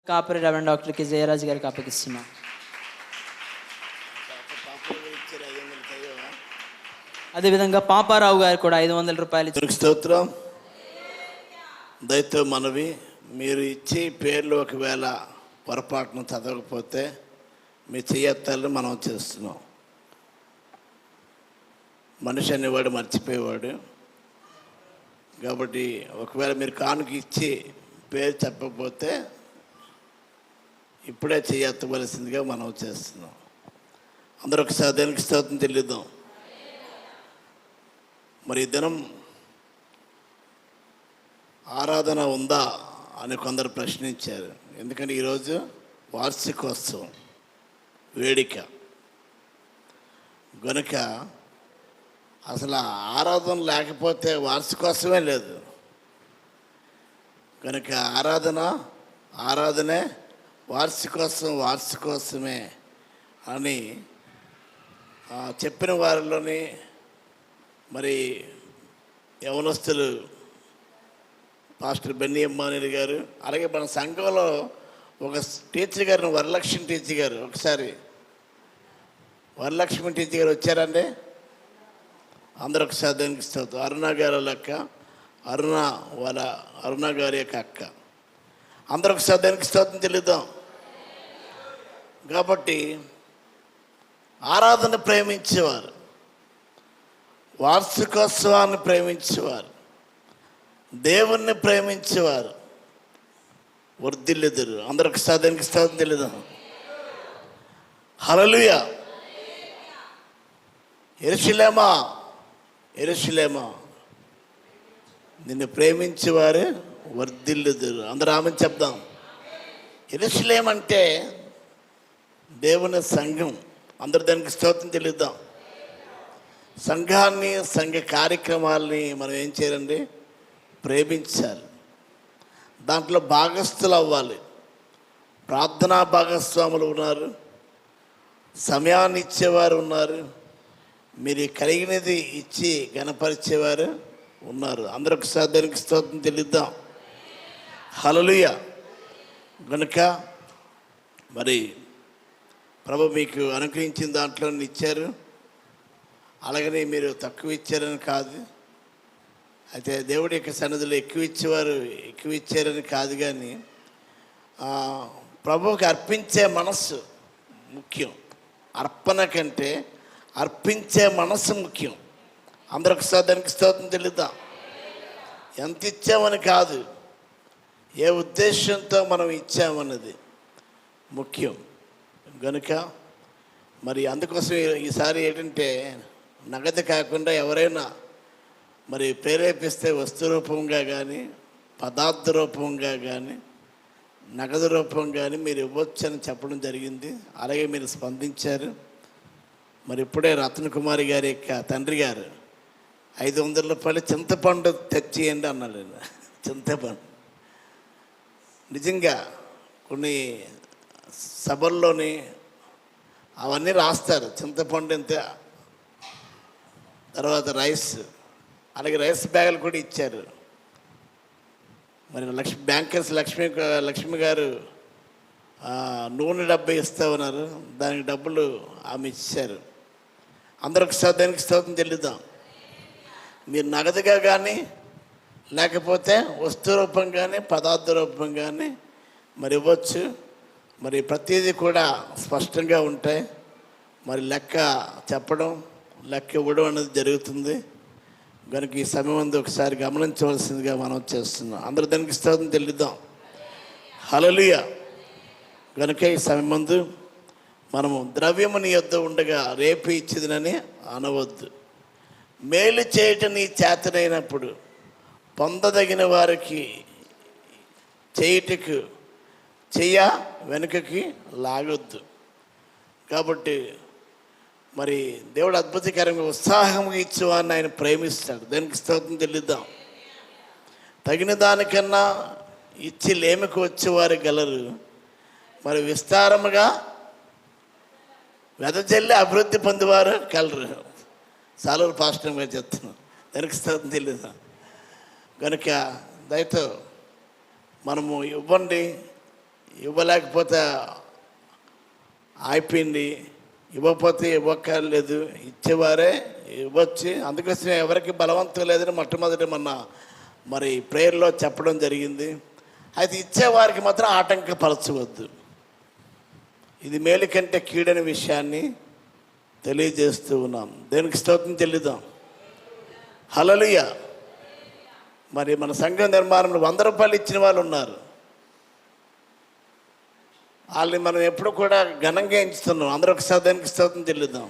కాపరి reverend doctor K Jayaraj గారికి అప్పగిస్తున్నాం. అదేవిధంగా పాపారావు గారు కూడా 500 రూపాయలు. స్తోత్రం. దయతో మనవి, మీరు ఇచ్చి పేర్లు ఒకవేళ పొరపాటును చదవకపోతే మీ చెయ్యత్తాలని మనం చేస్తున్నాం. మనిషి అనేవాడు మర్చిపోయేవాడు కాబట్టి ఒకవేళ మీరు కానుక ఇచ్చి పేరు చెప్పకపోతే ఇప్పుడే చెయ్యెత్తవలసిందిగా మనం చేస్తున్నాం. అందరూ ఒకసారి దేనికి స్తోత్రం చెల్లిద్దాం. మరి ఈ దినం ఆరాధన ఉందా అని కొందరు ప్రశ్నించారు. ఎందుకంటే ఈరోజు వార్షికోత్సవం వేడుక గనుక అసలు ఆరాధన లేకపోతే వార్షికోత్సవమే లేదు. కనుక ఆరాధనే వార్షికోత్సవమే అని చెప్పిన వారిలోని మరి యవనస్తులు పాస్టర్ బెన్నీ అమ్మాని గారు, అలాగే మన సంఘంలో ఒక టీచర్ గారు, వరలక్ష్మి టీచర్ గారు, ఒకసారి వరలక్ష్మి టీచర్ గారు వచ్చారండి. అందరూ ఒకసారి దానికి ఇస్తారు. అరుణ గారు లెక్క, అరుణ గారి యొక్క అక్క, అందరూ ఒకసారి దానికి స్తోత్రం చెల్లిద్దాం. కాబట్టి ఆరాధన ప్రేమించేవారు, వార్షికోత్సవాన్ని ప్రేమించేవారు, దేవుణ్ణి ప్రేమించేవారు వర్ధిల్లుదురు. అందరూ ఒకసారి దానికి స్తోత్రం చెల్లిద్దాం. హల్లెలూయా. యెరూషలేమా నిన్ను ప్రేమించేవారు వర్ధిల్లుదురు. అందరూ ఆమెను చెప్దాం. యెరూషలేం అంటే దేవుని సంఘం. అందరూ దానికి స్తోత్రం చెల్లిద్దాం. సంఘాన్ని, సంఘ కార్యక్రమాలని మనం ఏం చేయాలండి? ప్రేమించాలి. దాంట్లో భాగస్థులు అవ్వాలి. ప్రార్థనా భాగస్వాములు ఉన్నారు, సమయాన్ని ఇచ్చేవారు ఉన్నారు, మీరు కలిగినది ఇచ్చి గణపరిచేవారు ఉన్నారు. అందరూ ఒకసారి దానికి స్తోత్రం చెల్లిద్దాం. హల్లెలూయా. కనుక మరి ప్రభు మీకు అనుగ్రహించిన దాంట్లో ఇచ్చారు, అలాగనే మీరు తక్కువ ఇచ్చారని కాదు. అయితే దేవుడి యొక్క సన్నిధిలో ఎక్కువ ఇచ్చారని కాదు, కానీ ప్రభువుకి అర్పించే మనస్సు ముఖ్యం. అర్పణ కంటే అర్పించే మనస్సు ముఖ్యం. అందరూ ఒకసారి దానికి స్తోత్రం చెల్లిద్దాం. ఎంత ఇచ్చామని కాదు, ఏ ఉద్దేశంతో మనం ఇచ్చామన్నది ముఖ్యం. కనుక మరి అందుకోసం ఈసారి ఏంటంటే నగదు కాకుండా ఎవరైనా మరి ప్రేరేపిస్తే వస్తు రూపంగా కానీ, పదార్థ రూపంగా కానీ, నగదు రూపం కానీ మీరు ఇవ్వచ్చని చెప్పడం జరిగింది. అలాగే మీరు స్పందించారు. మరి ఇప్పుడే రత్న కుమారి గారి యొక్క తండ్రి గారు 500 రూపాయలు చింతపండు తెచ్చియండి అన్నాడు. చింతపండు నిజంగా కొన్ని సభల్లోని అవన్నీ రాస్తారు. చింతపండు ఎంత, తర్వాత రైస్, అలాగే రైస్ బ్యాగులు కూడా ఇచ్చారు. మరి బ్యాంకర్స్ లక్ష్మి గారు నూనె డబ్బా ఇస్తామన్నారు, దానికి డబ్బులు ఆమె ఇచ్చారు. అందరూ ఒకసారి దానికి స్తోత్రం చెల్లిద్దాం. మీరు నగదుగా కానీ, లేకపోతే వస్తు రూపం కానీ, పదార్థ రూపం కానీ మరి ఇవ్వచ్చు. మరి ప్రతిదీ కూడా స్పష్టంగా ఉంటాయి. మరి లెక్క చెప్పడం, లెక్క ఇవ్వడం అనేది జరుగుతుంది. కనుక ఈ సమయం ఒకసారి గమనించవలసిందిగా మనం చేస్తున్నాం. అందరూ దానికి స్తోత్రం చెల్లిద్దాం. హల్లెలూయా. కనుక ఈ సమయం ముందు మనము ద్రవ్యము నీ యొద్ద ఉండగా రేపు ఇచ్చిదినని అనవద్దు. మేలు చేయటం నీ చేతనైనప్పుడు పొందదగిన వారికి చేయుటకు వెనుకకి లాగొద్దు. కాబట్టి మరి దేవుడు అద్భుతకరంగా ఉత్సాహంగా ఇచ్చేవాడిని ఆయన ప్రేమిస్తాడు. దానికి స్తోత్రం చెల్లిద్దాం. తగిన దానికన్నా ఇచ్చి లేమికి వచ్చేవారు గలరు, మరి విస్తారముగా వెదజల్లి అభివృద్ధి పొందేవారు కలరు. సాలూరు పాస్టర్ గారు చెప్తున్నాను. దానికి స్తోత్రం చెల్లిద్దాం. కనుక దయతో మనము ఇవ్వండి, ఇవ్వలేకపోతే అయిపోయింది, ఇవ్వకపోతే ఇవ్వక్కర్లేదు, ఇచ్చేవారే ఇవ్వచ్చు. అందుకోసం ఎవరికి బలవంతం లేదని మొట్టమొదటి మరి ప్రేయర్లో చెప్పడం జరిగింది. అయితే ఇచ్చేవారికి మాత్రం ఆటంకపరచవద్దు. ఇది మేలు కంటే కీడని విషయాన్ని తెలియజేస్తూ ఉన్నాం. దేనికి స్తోత్రం చెల్లిద్దాం. హల్లెలూయా. మరి మన సంఘ నిర్మాణంలో 100 రూపాయలు ఇచ్చిన వాళ్ళు ఉన్నారు. వాళ్ళని మనం ఎప్పుడు కూడా ఘనంగా ఎంచుతున్నాం. అందరూ ఒకసారి దానికి స్తోత్రం చెల్లిద్దాం.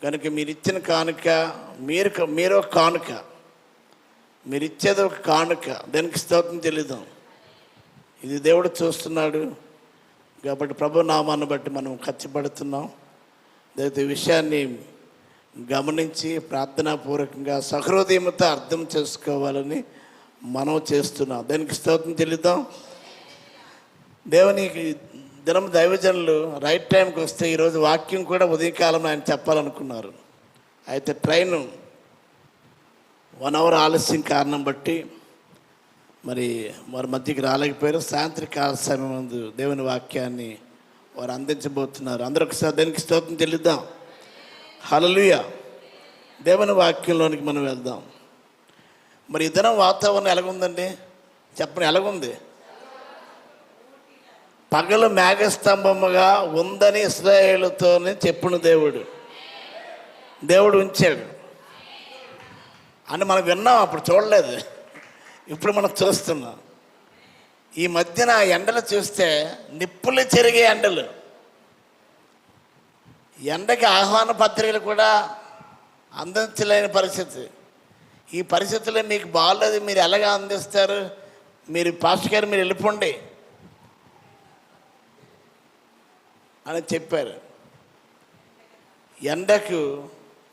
కనుక మీరు ఇచ్చిన కానుక మీరు ఒక కానుక, మీరు ఇచ్చేది ఒక కానుక, దానికి స్తోత్రం చెల్లిద్దాం. ఇది దేవుడు చూస్తున్నాడు కాబట్టి ప్రభు నామాన్ని బట్టి మనం ఖర్చుపడుతున్నాం. దయతో ఈ విషయాన్ని గమనించి ప్రార్థనాపూర్వకంగా సహృదయంతో అర్థం చేసుకోవాలని మనం చేస్తున్నాం. దానికి స్తోత్రం చెల్లిద్దాం. దేవునికి దినం దైవజనులు రైట్ టైంకి వస్తే ఈరోజు వాక్యం కూడా ఉదయకాలంలో ఆయన చెప్పాలనుకున్నారు. అయితే ట్రైన్ 1 అవర్ ఆలస్యం కారణం బట్టి మరి వారి మధ్యకి రాలేకపోయారు. సాయంత్రకాల సమయం ముందు దేవుని వాక్యాన్ని వారు అందించబోతున్నారు. అందరూ ఒకసారి దానికి స్తోత్రం చెల్లిద్దాం. హల్లెలూయా. దేవుని వాక్యంలోనికి మనం వెళ్దాం. మరి ఈ దినం వాతావరణం ఎలాగుందండి చెప్పండి, ఎలాగుంది? పగలు మేఘస్తంభముగా ఉందని ఇశ్రాయేలుతోనే చెప్పును దేవుడు ఉంచాడు అని మనం విన్నాం. అప్పుడు చూడలేదు, ఇప్పుడు మనం చూస్తున్నాం. ఈ మధ్యన ఎండలు చూస్తే నిప్పులు చెరిగే ఎండలు, ఎండకి ఆహ్వాన పత్రికలు కూడా అందించలేని పరిస్థితి. ఈ పరిస్థితుల్లో మీకు బాగాలేదు, మీరు ఎలాగ అందిస్తారు? మీరు పాస్టర్ గారు మీరు వెళ్ళిపోండి అని చెప్పారు. ఎండకు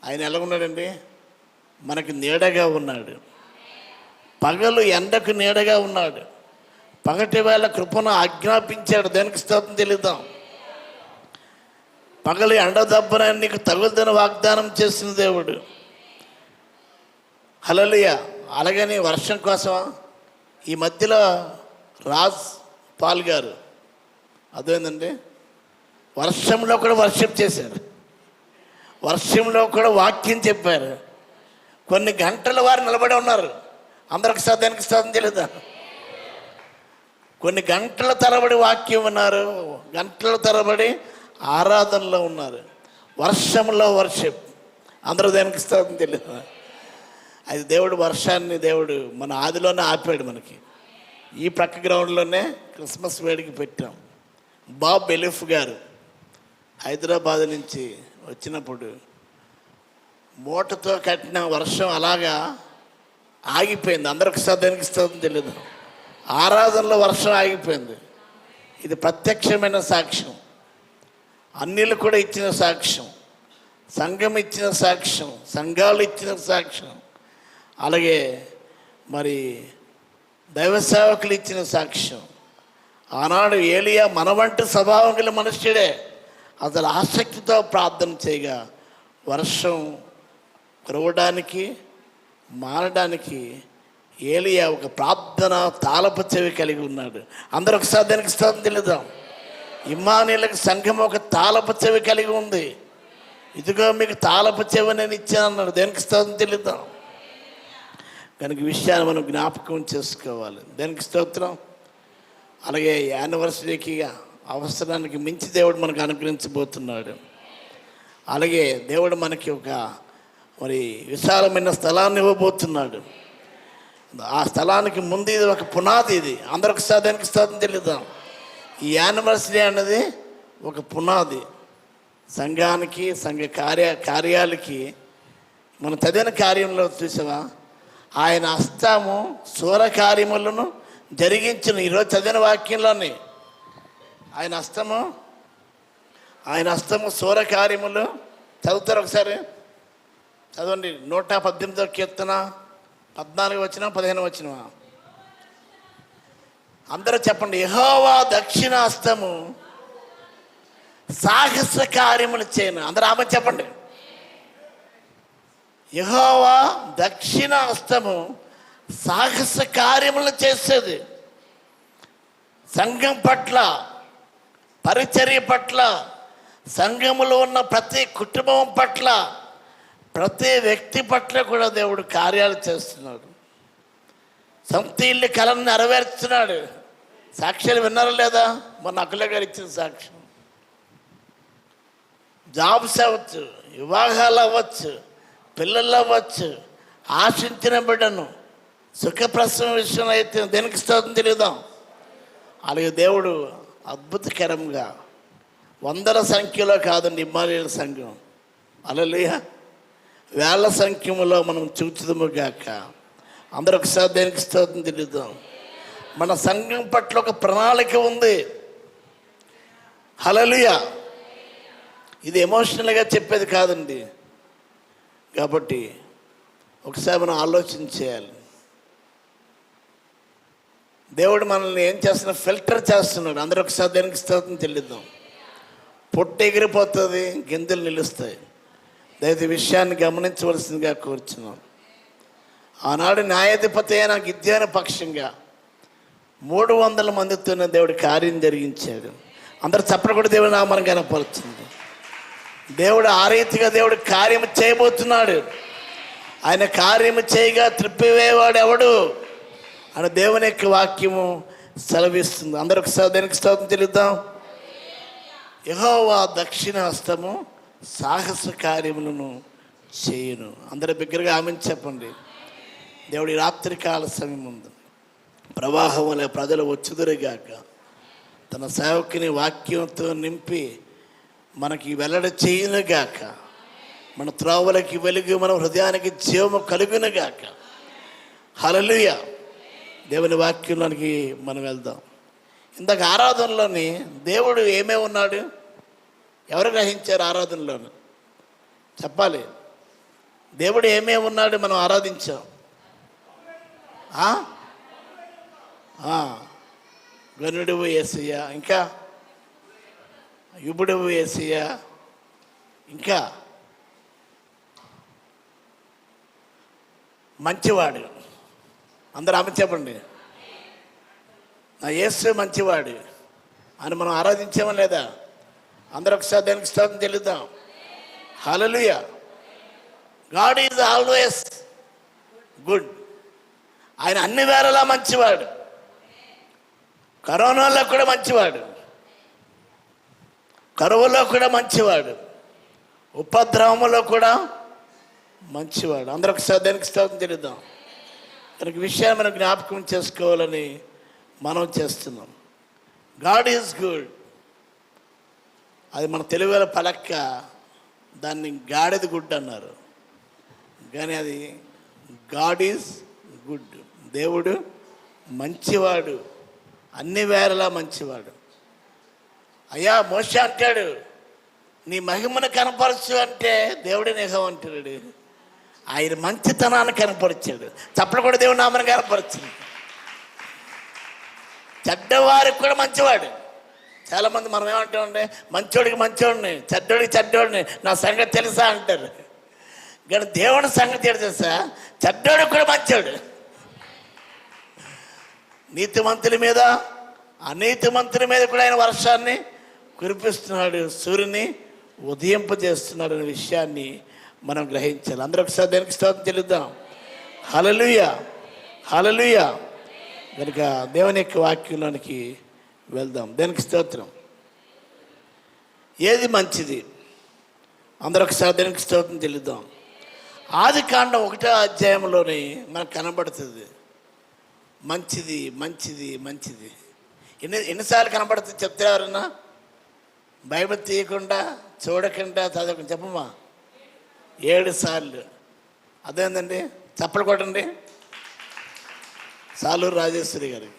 ఆయన ఎలా ఉన్నాడండి? మనకు నీడగా ఉన్నాడు. పగలు ఎండకు నీడగా ఉన్నాడు. పగటి వేళ కృపను ఆజ్ఞాపించాడు. దానికి స్తోత్రం చెల్లిద్దాం. పగలు ఎండ దెబ్బన నీకు తగులుదని వాగ్దానం చేసిన దేవుడు. హల్లెలూయా. అలాగని వర్షం కోసం ఈ మధ్యలో రాజ్ పాల్ గారు అదేంటండి వర్షంలో కూడా వర్షిప్ చేశారు, వర్షంలో కూడా వాక్యం చెప్పారు. కొన్ని గంటల వారు నిలబడి ఉన్నారు. అందరికి దానికి స్తోత్రం చెల్లిద్దాం. కొన్ని గంటల తరబడి వాక్యం ఉన్నారు, గంటల తరబడి ఆరాధనలో ఉన్నారు. వర్షంలో వర్షిప్. అందరూ దానికి స్తోత్రం చెల్లిద్దాం. అది దేవుడు వర్షాన్ని దేవుడు మన ఆదిలోనే ఆపాడు. మనకి ఈ ప్రక్క గ్రౌండ్లోనే క్రిస్మస్ వేడికి పెట్టాం. బాబ్ ఎలిఫ్ గారు హైదరాబాద్ నుంచి వచ్చినప్పుడు మూటతో కట్టిన వర్షం అలాగా ఆగిపోయింది. అందరికి దానికి స్తోత్రం తెలియదు. ఆరాధనలో వర్షం ఆగిపోయింది. ఇది ప్రత్యక్షమైన సాక్ష్యం. అన్యులు కూడా ఇచ్చిన సాక్ష్యం, సంఘం ఇచ్చిన సాక్ష్యం, సంఘాలు ఇచ్చిన సాక్ష్యం, అలాగే మరి దైవ సేవకులు ఇచ్చిన సాక్ష్యం. ఆనాడు ఏలియా మన వంటి స్వభావం గల మనుష్యుడే. అసలు ఆసక్తితో ప్రార్థన చేయగా వర్షం కురవడానికి మారడానికి ఏలియా ఒక ప్రార్థన తాళపు చెవి కలిగి ఉన్నాడు. అందరూ ఒకసారి దానికి స్తోత్రం చెల్లిద్దాం. ఇమ్మానుయేలుకు సంఘం ఒక తాళపు చెవి కలిగి ఉంది. ఇదిగో మీకు తాళపు చెవి నేను ఇచ్చాను అన్నాడు. దేనికి స్తోత్రం చెల్లిద్దాం. కనుక విషయాన్ని మనం జ్ఞాపకం చేసుకోవాలి. దేనికి స్తోత్రం. అలాగే యానివర్సరీకి అవసరానికి మించి దేవుడు మనకు అనుగ్రహించబోతున్నాడు. అలాగే దేవుడు మనకి ఒక మరి విశాలమైన స్థలాన్ని ఇవ్వబోతున్నాడు. ఆ స్థలానికి ముందు ఇది ఒక పునాది. ఇది అందరూ ఒకసారి దానికి స్తోత్రం చెల్లిద్దాం. ఈ యానివర్సరీ అన్నది ఒక పునాది. సంఘానికి, సంఘ కార్యాలకి మనం చదివిన కార్యంలో చూసావా, ఆయన హస్తము శూర కార్యములను జరిగించిన. ఈరోజు చదివిన వాక్యంలోని ఆయన హస్తము శూర కార్యములు చదువుతారు. ఒకసారి చదవండి. 118వ కీర్తన 14 వచనం 15 వచనం. అందరూ చెప్పండి. యెహోవా దక్షిణ హస్తము సాహస కార్యములు చేయను. అందరూ ఆమె చెప్పండి. యెహోవా దక్షిణ హస్తము సాహస కార్యములు చేసేది. సంఘం పట్ల, పరిచర్య పట్ల, సంఘములో ఉన్న ప్రతి కుటుంబం పట్ల, ప్రతి వ్యక్తి పట్ల కూడా దేవుడు కార్యాలు చేస్తున్నాడు. సొంత ఇల్లు కలను నెరవేర్చున్నాడు. సాక్ష్యాలు విన్నారా లేదా? మొన్న అఖిల గారు ఇచ్చిన సాక్ష్యం. జాబ్స్ అవ్వచ్చు, వివాహాలు అవ్వచ్చు, పిల్లలు అవ్వచ్చు, ఆశించిన బిడ్డను సుఖప్రసవం విషయం అయితే దేనికి స్తోత్రం తెలియదాం. అలాగే దేవుడు అద్భుతకరంగా వందల సంఖ్యలో కాదండి ఇమ్మానుయేలు సంఘం, హల్లెలూయా, వేల సంఖ్యలో మనం చూచుదము గాక. అందరూ ఒకసారి దేనికి స్తోత్రం తెలియదాం. మన సంఘం పట్ల ఒక ప్రణాళిక ఉంది, హల్లెలూయా. ఇది ఎమోషనల్గా చెప్పేది కాదండి. కాబట్టి ఒకసారి మనం ఆలోచన చేయాలి. దేవుడు మనల్ని ఏం చేస్తున్నా, ఫిల్టర్ చేస్తున్నాడు. అందరూ ఒకసారి దేనికి స్తోత్రం చెల్లిద్దాం. పొట్టు ఎగిరిపోతుంది, గింజలు నిలుస్తాయి. దయచేసి విషయాన్ని గమనించవలసిందిగా కోరుచున్నాం. ఆనాడు న్యాయాధిపతి అయిన గిద్యోను పక్షంగా 300 మందితోనే దేవుడు కార్యం జరిగించాడు. అందరూ చప్పట్లు కూడా దేవుడి నామాన్ని కనపరుస్తుంది. దేవుడు ఆ రీతిగా దేవుడు కార్యం చేయబోతున్నాడు. ఆయన కార్యము చేయగా త్రిప్పివేవాడు ఎవడు అని దేవుని యొక్క వాక్యము సెలవిస్తుంది. అందరూ ఒకసారి దేనికి స్తోత్రం చెల్లిద్దాం. యెహోవా దక్షిణ హస్తము సాహస కార్యములను చేయును. అందరి బిగ్గరగా ఆమెను చెప్పండి. దేవుడి రాత్రికాల సమయం ఉంది, ప్రవాహం వలె ప్రజలు వచ్చుదురుగాక. తన సేవకుని వాక్యంతో నింపి మనకి వెల్లడి చేయునుగాక. మన త్రోవలకి వెలుగు, మన హృదయానికి జీవము కలుగునుగాక. హల్లెలూయా. దేవుని వాక్యంలోనికి మనం వెళ్దాం. ఇందాక ఆరాధనలోని దేవుడు ఏమేమి ఉన్నాడు, ఎవరు గ్రహించారు? ఆరాధనలోని చెప్పాలి. దేవుడు ఏమేమి ఉన్నాడు మనం ఆరాధించాం. గనుడువు యేసయ్య, ఇంకా యుబుడువు యేసయ్య, ఇంకా మంచివాడు. అందరూ ఆమె చెప్పండి. నా యేసు మంచివాడు అని మనం ఆరాధించామా లేదా? అందరూ ఒకసారి దానికి స్తోత్రం చెల్లిద్దాం. Hallelujah. God is always good. ఆయన అన్ని వేళలా మంచివాడు. కరోనాలో కూడా మంచివాడు, కరువులో కూడా మంచివాడు, ఉపద్రవములో కూడా మంచివాడు. అందరూ ఒకసారి దానికి స్తోత్రం చెల్లిద్దాం. మనకి విషయాన్ని మనం జ్ఞాపకం చేసుకోవాలని మనం చేస్తున్నాం. God is good. అది మన తెలుగులో పలక్క దాన్ని గాడిద గుడ్ అన్నారు, కానీ అది గాడ్ ఈజ్ గుడ్. దేవుడు మంచివాడు, అన్ని వేళలా మంచివాడు. అయ్యా మోషే అంటాడు, నీ మహిమను కనపరచు అంటే దేవుడి నిఘం అంటాడు. ఆయన మంచితనాన్ని కనపరిచాడు. చప్పలు కూడా దేవుడి నామని కనపరిచింది. చెడ్డవారికి కూడా మంచివాడు. చాలామంది మనం ఏమంటామంటే, మంచోడికి మంచోడిని, చెడ్డోడికి చెడ్డోడిని, నా సంగతి తెలుసా అంటారు. కానీ దేవుని సంగతి ఏంటి తెలుసా? చెడ్డోడికి కూడా మంచోడు. నీతిమంతుల మీద అనీతిమంతుల మీద కూడా ఆయన వర్షాన్ని కురిపిస్తున్నాడు, సూర్యుని ఉదయింపజేస్తున్నాడు అనే విషయాన్ని మనం గ్రహించాలి. అందరూ ఒకసారి దానికి స్తోత్రం చెల్లిద్దాం. హల్లెలూయా, హల్లెలూయా. కనుక దేవుని యొక్క వాక్యంలోనికి వెళ్దాం. దానికి స్తోత్రం. ఏది మంచిది? అందరూ ఒకసారి దానికి స్తోత్రం చెల్లిద్దాం. ఆదికాండం 1వ అధ్యాయంలోని మనకు కనబడుతుంది మంచిది మంచిది మంచిది. ఎన్నిసార్లు కనబడుతుంది చెప్తే ఎవరన్నా? బైబిల్ తీయకుండా చూడకుండా చదవకుండా చెప్పమ్మా. 7 సార్లు. అదేందండి, చప్పలు కొట్టండి. సాలూరు రాజేశ్వరి గారికి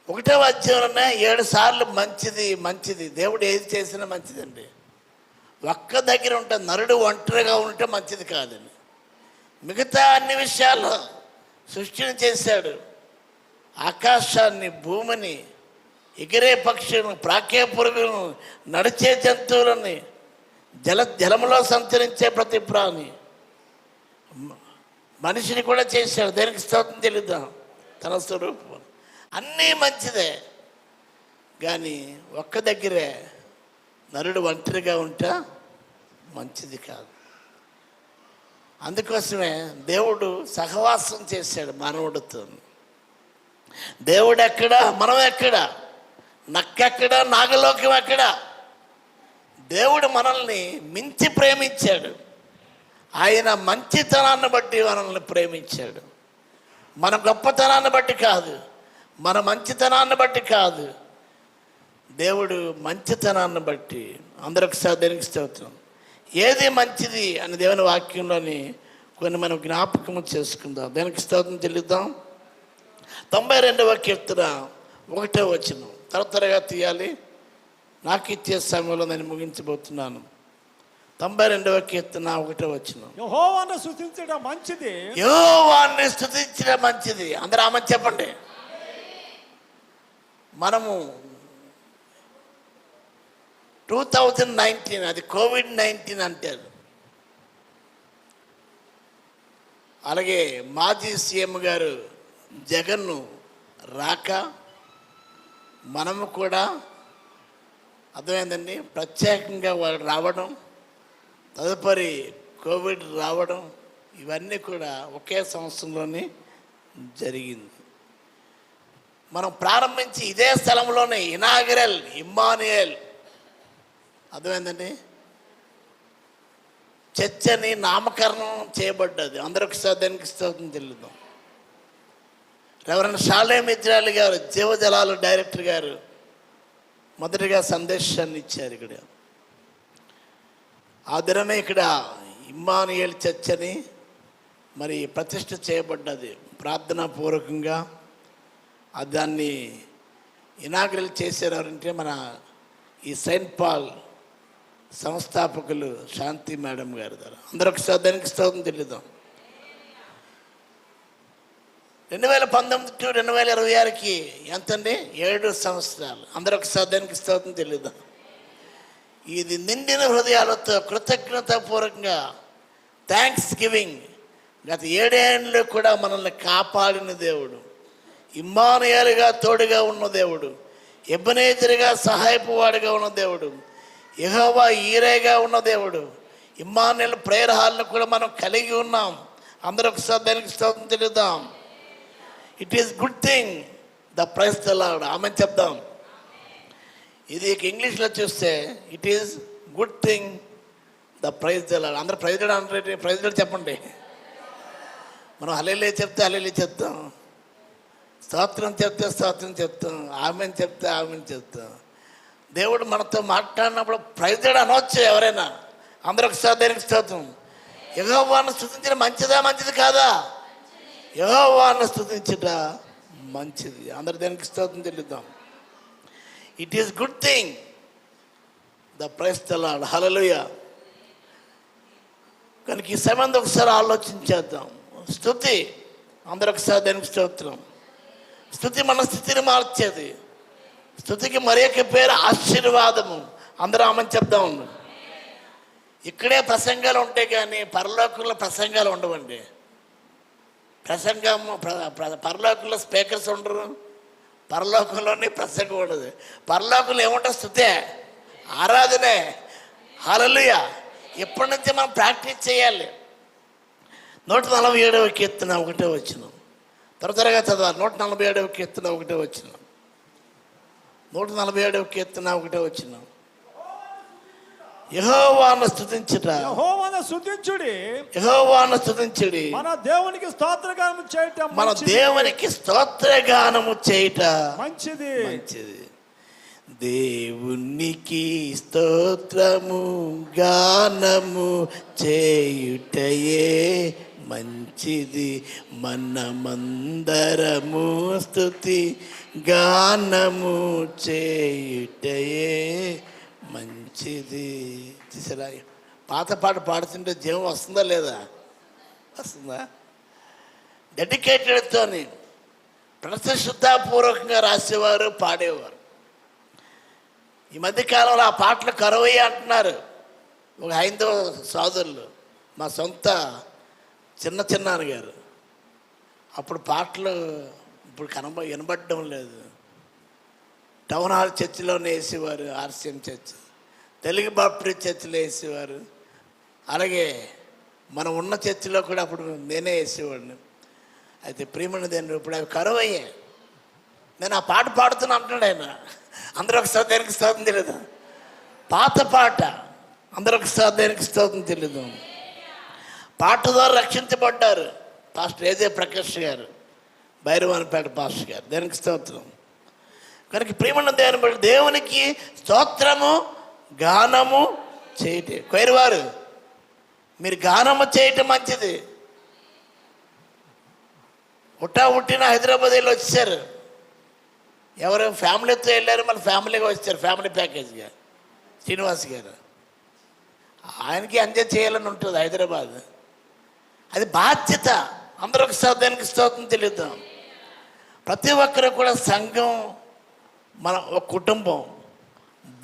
1వ అధ్యాయంలోనే 7 సార్లు మంచిది మంచిది. దేవుడు ఏది చేసినా మంచిదండి. ఒక్క దగ్గర ఉంటే, నరుడు ఒంటరిగా ఉంటే మంచిది కాదండి. మిగతా అన్ని విషయాల్లో సృష్టిని చేశాడు. ఆకాశాన్ని, భూమిని, ఎగిరే పక్షులను, ప్రాకే పురుగులను, నడిచే జంతువులని, జలములో సంచరించే ప్రతి ప్రాణి, మనిషిని కూడా చేశాడు. దేనికి స్తోత్రం చెల్లిద్దాం. తన స్వరూపం అన్నీ మంచిదే. కానీ ఒక్క దగ్గరే నరుడు ఒంటరిగా ఉంటే మంచిది కాదు. అందుకోసమే దేవుడు సహవాసం చేశాడు మానవుడితో. దేవుడు ఎక్కడ, మనం ఎక్కడ, నక్కెక్కడ, నాగలోకం ఎక్కడ? దేవుడు మనల్ని మించి ప్రేమించాడు. ఆయన మంచితనాన్ని బట్టి మనల్ని ప్రేమించాడు. మన గొప్పతనాన్ని బట్టి కాదు, మన మంచితనాన్ని బట్టి కాదు, దేవుడు మంచితనాన్ని బట్టి. అందరికి దేవునికి స్తోత్రం. ఏది మంచిది అని దేవుని వాక్యంలోని కొన్ని మనం జ్ఞాపకం చేసుకుందాం. దేవునికి స్తోత్రం చెల్లిద్దాం. 92వ కీర్తన 1వ వచనం. త్వరగా తీయాలి, నాకు ఇచ్చే సమయంలో నేను ముగించబోతున్నాను. 92వ కీర్తన 1వ వచనం. యెహోవాను స్తుతించడం మంచిది, యెహోవాను స్తుతించడం మంచిది. అందరూ ఆమె చెప్పండి. మనము 2019, అది కోవిడ్-19 అంటారు. అలాగే మాజీ సీఎం గారు జగన్ను రాక మనము కూడా అర్థమైందండి, ప్రత్యేకంగా వాళ్ళు రావడం, తదుపరి కోవిడ్ రావడం, ఇవన్నీ కూడా ఒకే సంవత్సరంలోనే జరిగింది. మనం ప్రారంభించి ఇదే స్థలంలోనే ఇనాగరల్ ఇమ్మానుయేల్, అర్థమైందండి, చర్చ్ అని నామకరణం చేయబడ్డది. అందరికి దానికి స్తోత్రం చెల్లిద్దాం. రెవరెండ్ షాలేం ఇజ్రాయల్ గారు, జీవజలాల డైరెక్టర్ గారు మొదటిగా సందేశాన్ని ఇచ్చారు. ఇక్కడ ఆ దినమే ఇక్కడ ఇమ్మానుయేల్ చర్చ్ అని మరి ప్రతిష్ఠ చేయబడ్డది. ప్రార్థనాపూర్వకంగా దాన్ని ఇనాగ్రల్ చేసేవారంటే మన ఈ సెయింట్ పాల్ సంస్థాపకులు శాంతి మేడం గారి ద్వారా. అందరొక దానికి స్తోత్రం చెల్లిద్దాం. 2019 to 2026కి ఎంతండి? 7 సంవత్సరాలు. అందరొక దానికి స్తోత్రం చెల్లిద్దాం. ఇది నిండిన హృదయాలతో కృతజ్ఞతాపూర్వకంగా థ్యాంక్స్ గివింగ్. గత 7 ఏళ్ళు కూడా మనల్ని కాపాడిన దేవుడు, ఇమ్మానుయేలుగా తోడుగా ఉన్న దేవుడు, ఎబెనేజరుగా సహాయపువాడుగా ఉన్న దేవుడు, యెహోవా ఈరేగా ఉన్న దేవుడు, ఇమ్మానుయేల్ ప్రేయర్ హాల్ని కూడా మనం కలిగి ఉన్నాం. అందరూ ఒకసారి దానికి స్తోత్రం చెల్లిద్దాం. It is good thing the praise the lord. ఆమె చెప్దాం. ఇది ఇంగ్లీష్లో చూస్తే it is good thing the praise the lord. అందరూ ప్రైజ్ అంటే ప్రైజ్ చెప్పండి. మనం హల్లెలూయా చెప్తే హల్లెలూయా చెప్తాం, స్తోత్రం చెప్తే స్తోత్రం చెప్తాం, ఆమెను చెప్తే ఆమెను చెప్తాం. దేవుడు మనతో మాట్లాడినప్పుడు ప్రైజ్ అనవచ్చు ఎవరైనా. అందరూ ఒకసారి దేనికి స్తోత్రం. యెహోవాను స్తుతించడం మంచిదా మంచిది కాదా? యెహోవాను స్తుతించుట మంచిది. అందరు దేనికి స్తోత్రం చెల్లిద్దాం. It is good thing the praise the Lord. Hallelujah. కనుక ఈ సమయం ఒకసారి ఆలోచించేద్దాం. స్తుతి, అందరూ ఒకసారి దేనికి స్తోత్రం. స్తుతి మన స్థితిని మార్చేది. స్తుతికి మరి ఒక పేరు ఆశీర్వాదము. అందరూ ఆమెను చెప్దాం. ఇక్కడే ప్రసంగాలు ఉంటాయి కానీ పరలోకంలో ప్రసంగాలు ఉండవండి. ప్రసంగం పరలోకంలో స్పీకర్స్ ఉండరు, పరలోకంలోనే ప్రసంగం ఉండదు. పరలోకంలో ఏముంటుంది? స్తుతే, ఆరాధనే. హల్లెలూయా. ఎప్పటి నుంచి మనం ప్రాక్టీస్ చేయాలి. 147వ కీర్తన 1వ వచనం. త్వరగా చదవాలి. 147వ కీర్తన 1వ వచనం. 147వ కీర్తన 1వ వచనం. యెహోవాను స్తుతించుట, యెహోవాను స్తుతించుడి, యెహోవాను స్తుతించుడి, మన దేవునికి స్తోత్రగానము చేయటం, మన దేవునికి స్తోత్రగానము చేయుట మంచిది. మంచిది. దేవునికి స్తోత్రము గానము చేయుటయే మంచిది. మనమందరము స్తుతి గానము చేయుటయే మంచిది. చూసారా, పాత పాట పాడుతుంటే జీవం వస్తుందా లేదా? వస్తుందా? డెడికేటెడ్తో ప్రతిశుద్ధాపూర్వకంగా రాసేవారు, పాడేవారు. ఈ మధ్యకాలంలో ఆ పాటలు కరువయ్య అంటున్నారు ఒక హైందవ సోదరులు. మా సొంత చిన్నాన్న గారు అప్పుడు పాటలు ఇప్పుడు వినబడడం లేదు. టౌన్ హాల్ చర్చిలోనే వేసేవారు, ఆర్సీఎం చర్చ్, తెలుగు బాప్టిస్ట్ చర్చిలో వేసేవారు. అలాగే మనం ఉన్న చర్చిలో కూడా అప్పుడు నేనే వేసేవాడిని. అయితే ప్రియమైన దేవుని ఇప్పుడు అవి కరువు అయ్యాయి. నేను ఆ పాట పాడుతున్నా అంటున్నాడు ఆయన. అందరూ ఒకసారి దేనికి స్తోత్రం తెలియదు. పాత పాట, అందరూ ఒకసారి దేనికి స్తోత్రం తెలియదు. పాట ద్వారా రక్షించబడ్డారు పాస్టర్ ఏజే ప్రకాష్ గారు, భైరవానిపేట పాస్టర్ గారు. దేనికి స్తోత్రం. కనుక ప్రియమైన దేవుని బట్టి దేవునికి స్తోత్రము గానము చేయటం. కొయ్యవారు మీరు గానము చేయటం మంచిది. పుట్టిన హైదరాబాద్ వెళ్ళి వచ్చారు. ఎవరు ఫ్యామిలీతో వెళ్ళారు, మళ్ళీ ఫ్యామిలీగా వచ్చారు, ఫ్యామిలీ ప్యాకేజ్గా. శ్రీనివాస్ గారు ఆయనకి ఎంజాయ్ చేయాలని ఉంటుంది హైదరాబాద్. అది బాధ్యత. అందరూ ఒకసారి దానికి స్తోత్రం తెలియదాం. ప్రతి ఒక్కరు కూడా సంఘం, మన ఒక కుటుంబం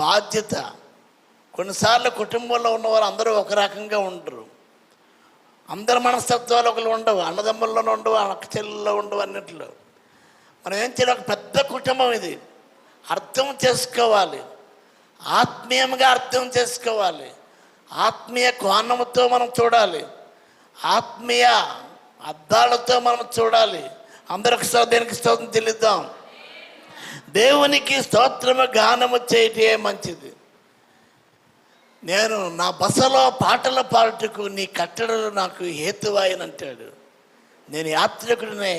బాధ్యత. కొన్నిసార్లు కుటుంబంలో ఉన్నవారు అందరూ ఒక రకంగా ఉండరు. అందరి మనస్తత్వాలు ఒకరు ఉండవు, అన్నదమ్ముల్లోనూ ఉండవు, అక్క చెల్లెల్లో ఉండవు, అన్నింటిలో. మనం ఏం చేయాలి? ఒక పెద్ద కుటుంబం ఇది. అర్థం చేసుకోవాలి, ఆత్మీయంగా అర్థం చేసుకోవాలి, ఆత్మీయ కోణంతో మనం చూడాలి, ఆత్మీయ అద్దాలతో మనం చూడాలి. అందరికి దేనికి స్తోత్రం చెల్లిద్దాం. దేవునికి స్తోత్రము గానము చేయటే మంచిది. నేను నా బసలో పాటల పాడుటకు నీ కట్టడలు నాకు హేతువాయని అంటాడు. నేను యాత్రికుడినే,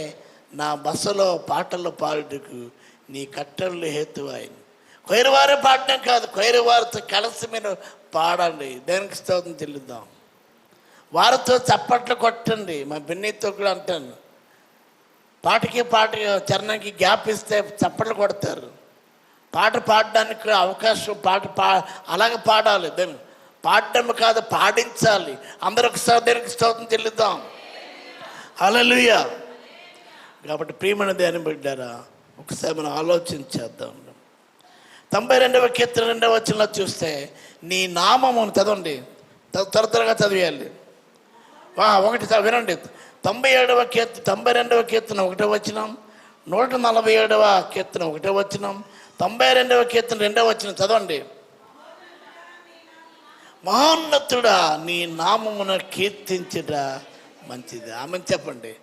నా బసలో పాటలు పాడుటకు నీ కట్టడలు హేతువాయని. కొయ్యవారే పాడటం కాదు, కొయ్యవారితో కలిసి మీరు పాడండి. దేనికి స్తోత్రం చెల్లిద్దాం. వారితో చప్పట్లు కొట్టండి. మా బిన్నీతో కూడా అంటాను, పాటకి చరణానికి గ్యాప్ ఇస్తే చప్పట్లు కొడతారు. పాట పాడడానికి అవకాశం, అలాగే పాడాలి. పాడడం కాదు, పాడించాలి. అందరూ ఒకసారి దేనికి స్తోత్రం చెల్లిద్దాం. హల్లెలూయా. కాబట్టి ప్రియమైన దేవుని బిడ్డారా, ఒకసారి మనం ఆలోచించేద్దాం. 92వ కీర్తన 2వ వచనంలో చూస్తే నీ నామమును చదవండి, త్వరగా చదివేయాలి. ఒకటి వినండి. 92వ కీర్తన 92వ కీర్తన 1వ వచనం, 147వ కీర్తన 1వ వచనం, 92వ కీర్తన 2వ వచనం చదవండి. మహోన్నతుడా నీ నామమును కీర్తించుట మంచిది. ఆమెను చెప్పండి.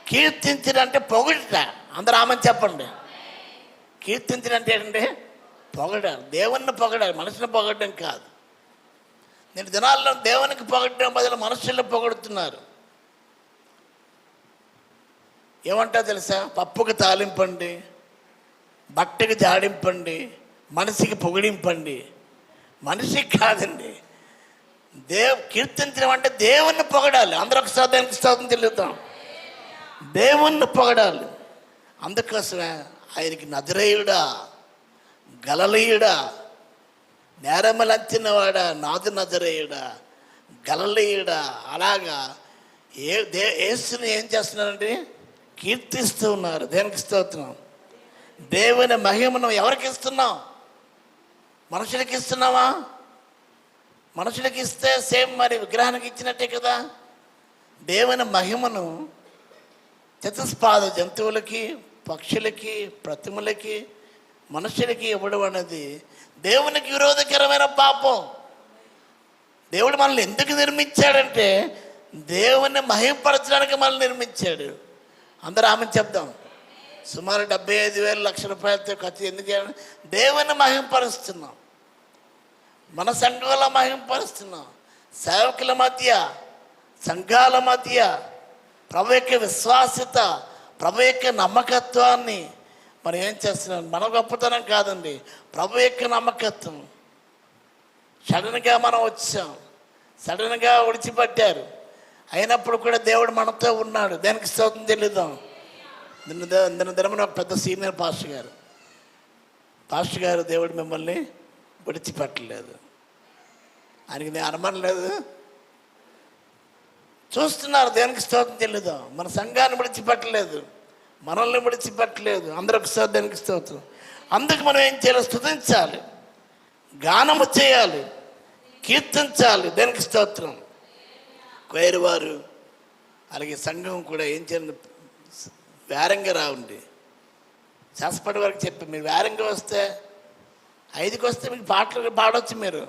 కీర్తించడం అంటే పొగడుట. అందరూ ఆమెను చెప్పండి. కీర్తించడం అంటే ఏంటంటే పొగడాలి, దేవుణ్ణి పొగడాలి, మనుషుని పొగడడం కాదు. నేను దినాల్లో దేవునికి పొగడడం బదులు మనుషుల్ని పొగడుతున్నారు. ఏమంటా తెలుసా? పప్పుకి తాలింపండి, బట్టకి జాడింపండి, మనిషికి పొగిడింపండి. మనిషికి కాదండి. కీర్తించడం అంటే దేవుణ్ణి పొగడాలి. అందరూ ఒకసారి దానికి స్తోత్రం చెల్లిద్దాం. దేవుణ్ణి పొగడాలి. అందుకోసమే ఆయనకి నజరేయుడా, గలలీయుడా, నేరమలంచినవాడా, నాదు నజరేయుడా, గలలీయుడా, అలాగా యేసుని ఏం చేస్తున్నారండి? కీర్తిస్తూ ఉన్నారు. దేనికి స్తోత్రం. దేవుని మహిమను ఎవరికి ఇస్తున్నాం? మనుషులకి ఇస్తున్నావా? మనుషులకి ఇస్తే సేమ్ మరి విగ్రహానికి ఇచ్చినట్టే కదా. దేవుని మహిమను చతుస్పాద జంతువులకి, పక్షులకి, ప్రతిమలకి, మనుషులకి ఇవ్వడం అనేది దేవునికి విరోధకరమైన పాపం. దేవుడు మనల్ని ఎందుకు నిర్మించాడంటే దేవుని మహిమపరచడానికి మనల్ని నిర్మించాడు. అందరూ ఆమె చెప్దాం. సుమారు 75,000 లక్షల రూపాయలతో ఖర్చు ఎందుకు? దేవుని మహిమపరుస్తున్నాం, మన సంఘాల మహిమపరుస్తున్నాం. సేవకుల మధ్య, సంఘాల మధ్య ప్రభు యొక్క విశ్వాసత, ప్రభు యొక్క నమ్మకత్వాన్ని మనం ఏం చేస్తున్నాం? మన గొప్పతనం కాదండి, ప్రభు యొక్క నమ్మకత్వం. సడన్గా మనం వచ్చాం, సడన్గా విడిచిపెట్టారు, అయినప్పుడు కూడా దేవుడు మనతో ఉన్నాడు. దానికి స్తోత్రం చెల్లిద్దాం. నిన్న దినమున ఒక పెద్ద సీనియర్ పాస్టర్ గారు దేవుడు మిమ్మల్ని విడిచిపెట్టలేదు. ఆయనకి నేను అనుమానం లేదు. చూస్తున్నారు. దేనికి స్తోత్రం చెల్లిద్దాం. మన సంఘాన్ని విడిచిపెట్టలేదు, మనల్ని విడిచిపెట్టలేదు. అందరూ ఒకసారి దానికి స్తోత్రం. అందుకు మనం ఏం చేయాలి? స్తుతించాలి, గానము చేయాలి, కీర్తించాలి. దేనికి స్తోత్రం. కొయ్యవారు అలాగే సంఘం కూడా ఏం చేయాలి? వేరంగా రావండి. శాసపడి వరకు చెప్పి మీరు వేరంగా వస్తే 5కి వస్తే మీకు పాటలు పాడవచ్చు మీరు.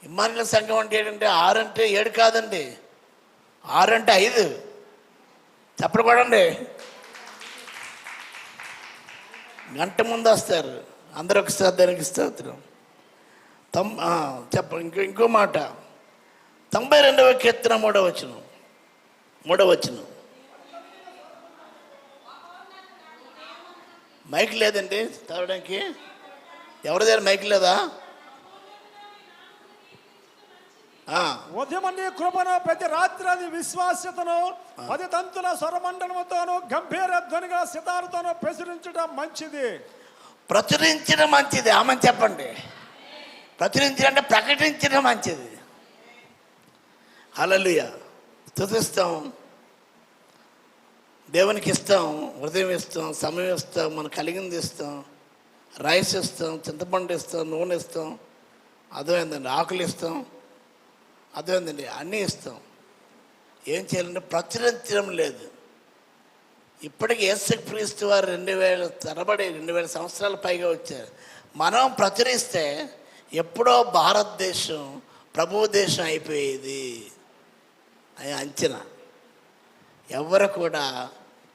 ఇమ్మానుయేల్ సంఘం అంటే ఏంటంటే 6 అంటే 7 కాదండి, 6 అంటే 5. చెప్పకూడండి. గంట ముందు వస్తారు అందరూ. ఒకసారి దానికి స్తోత్రం. ఇంకో మాట 92వ కీర్తన 3వ వచనం. మైక్ లేదండి తాగడానికి. ఎవరి దగ్గర మైక్ లేదా? ఉదయం నీ కృపను ప్రతి రాత్రి అది విశ్వాస్యతను 10 తంతుల స్వరమండలముతోను గంభీర ధ్వనిగా సితారుతోను ప్రచురించడం మంచిది. ప్రచురించడం మంచిది. ఆమె చెప్పండి. ప్రచురించడం అంటే ప్రకటించడం మంచిది. హల్లెలూయా. స్తుతిస్తాం, దేవునికి ఇస్తాం, హృదయం ఇస్తాం, సమయం ఇస్తాం, మనకు కలిగింది ఇస్తాం, రైస్ ఇస్తాం, చింతపండు ఇస్తాం, నూనె ఇస్తాం, అర్థమైందండి, ఆకులు ఇస్తాం, అర్థమైందండి, అన్నీ ఇస్తాం. ఏం చేయాలంటే ప్రచురించడం లేదు. ఇప్పటికి యేసుక్రీస్తు వారు 2000 సంవత్సరాల పైగా వచ్చారు. మనం ప్రచురిస్తే ఎప్పుడో భారతదేశం ప్రభు దేశం అయిపోయేది అని అంచనా. ఎవరు కూడా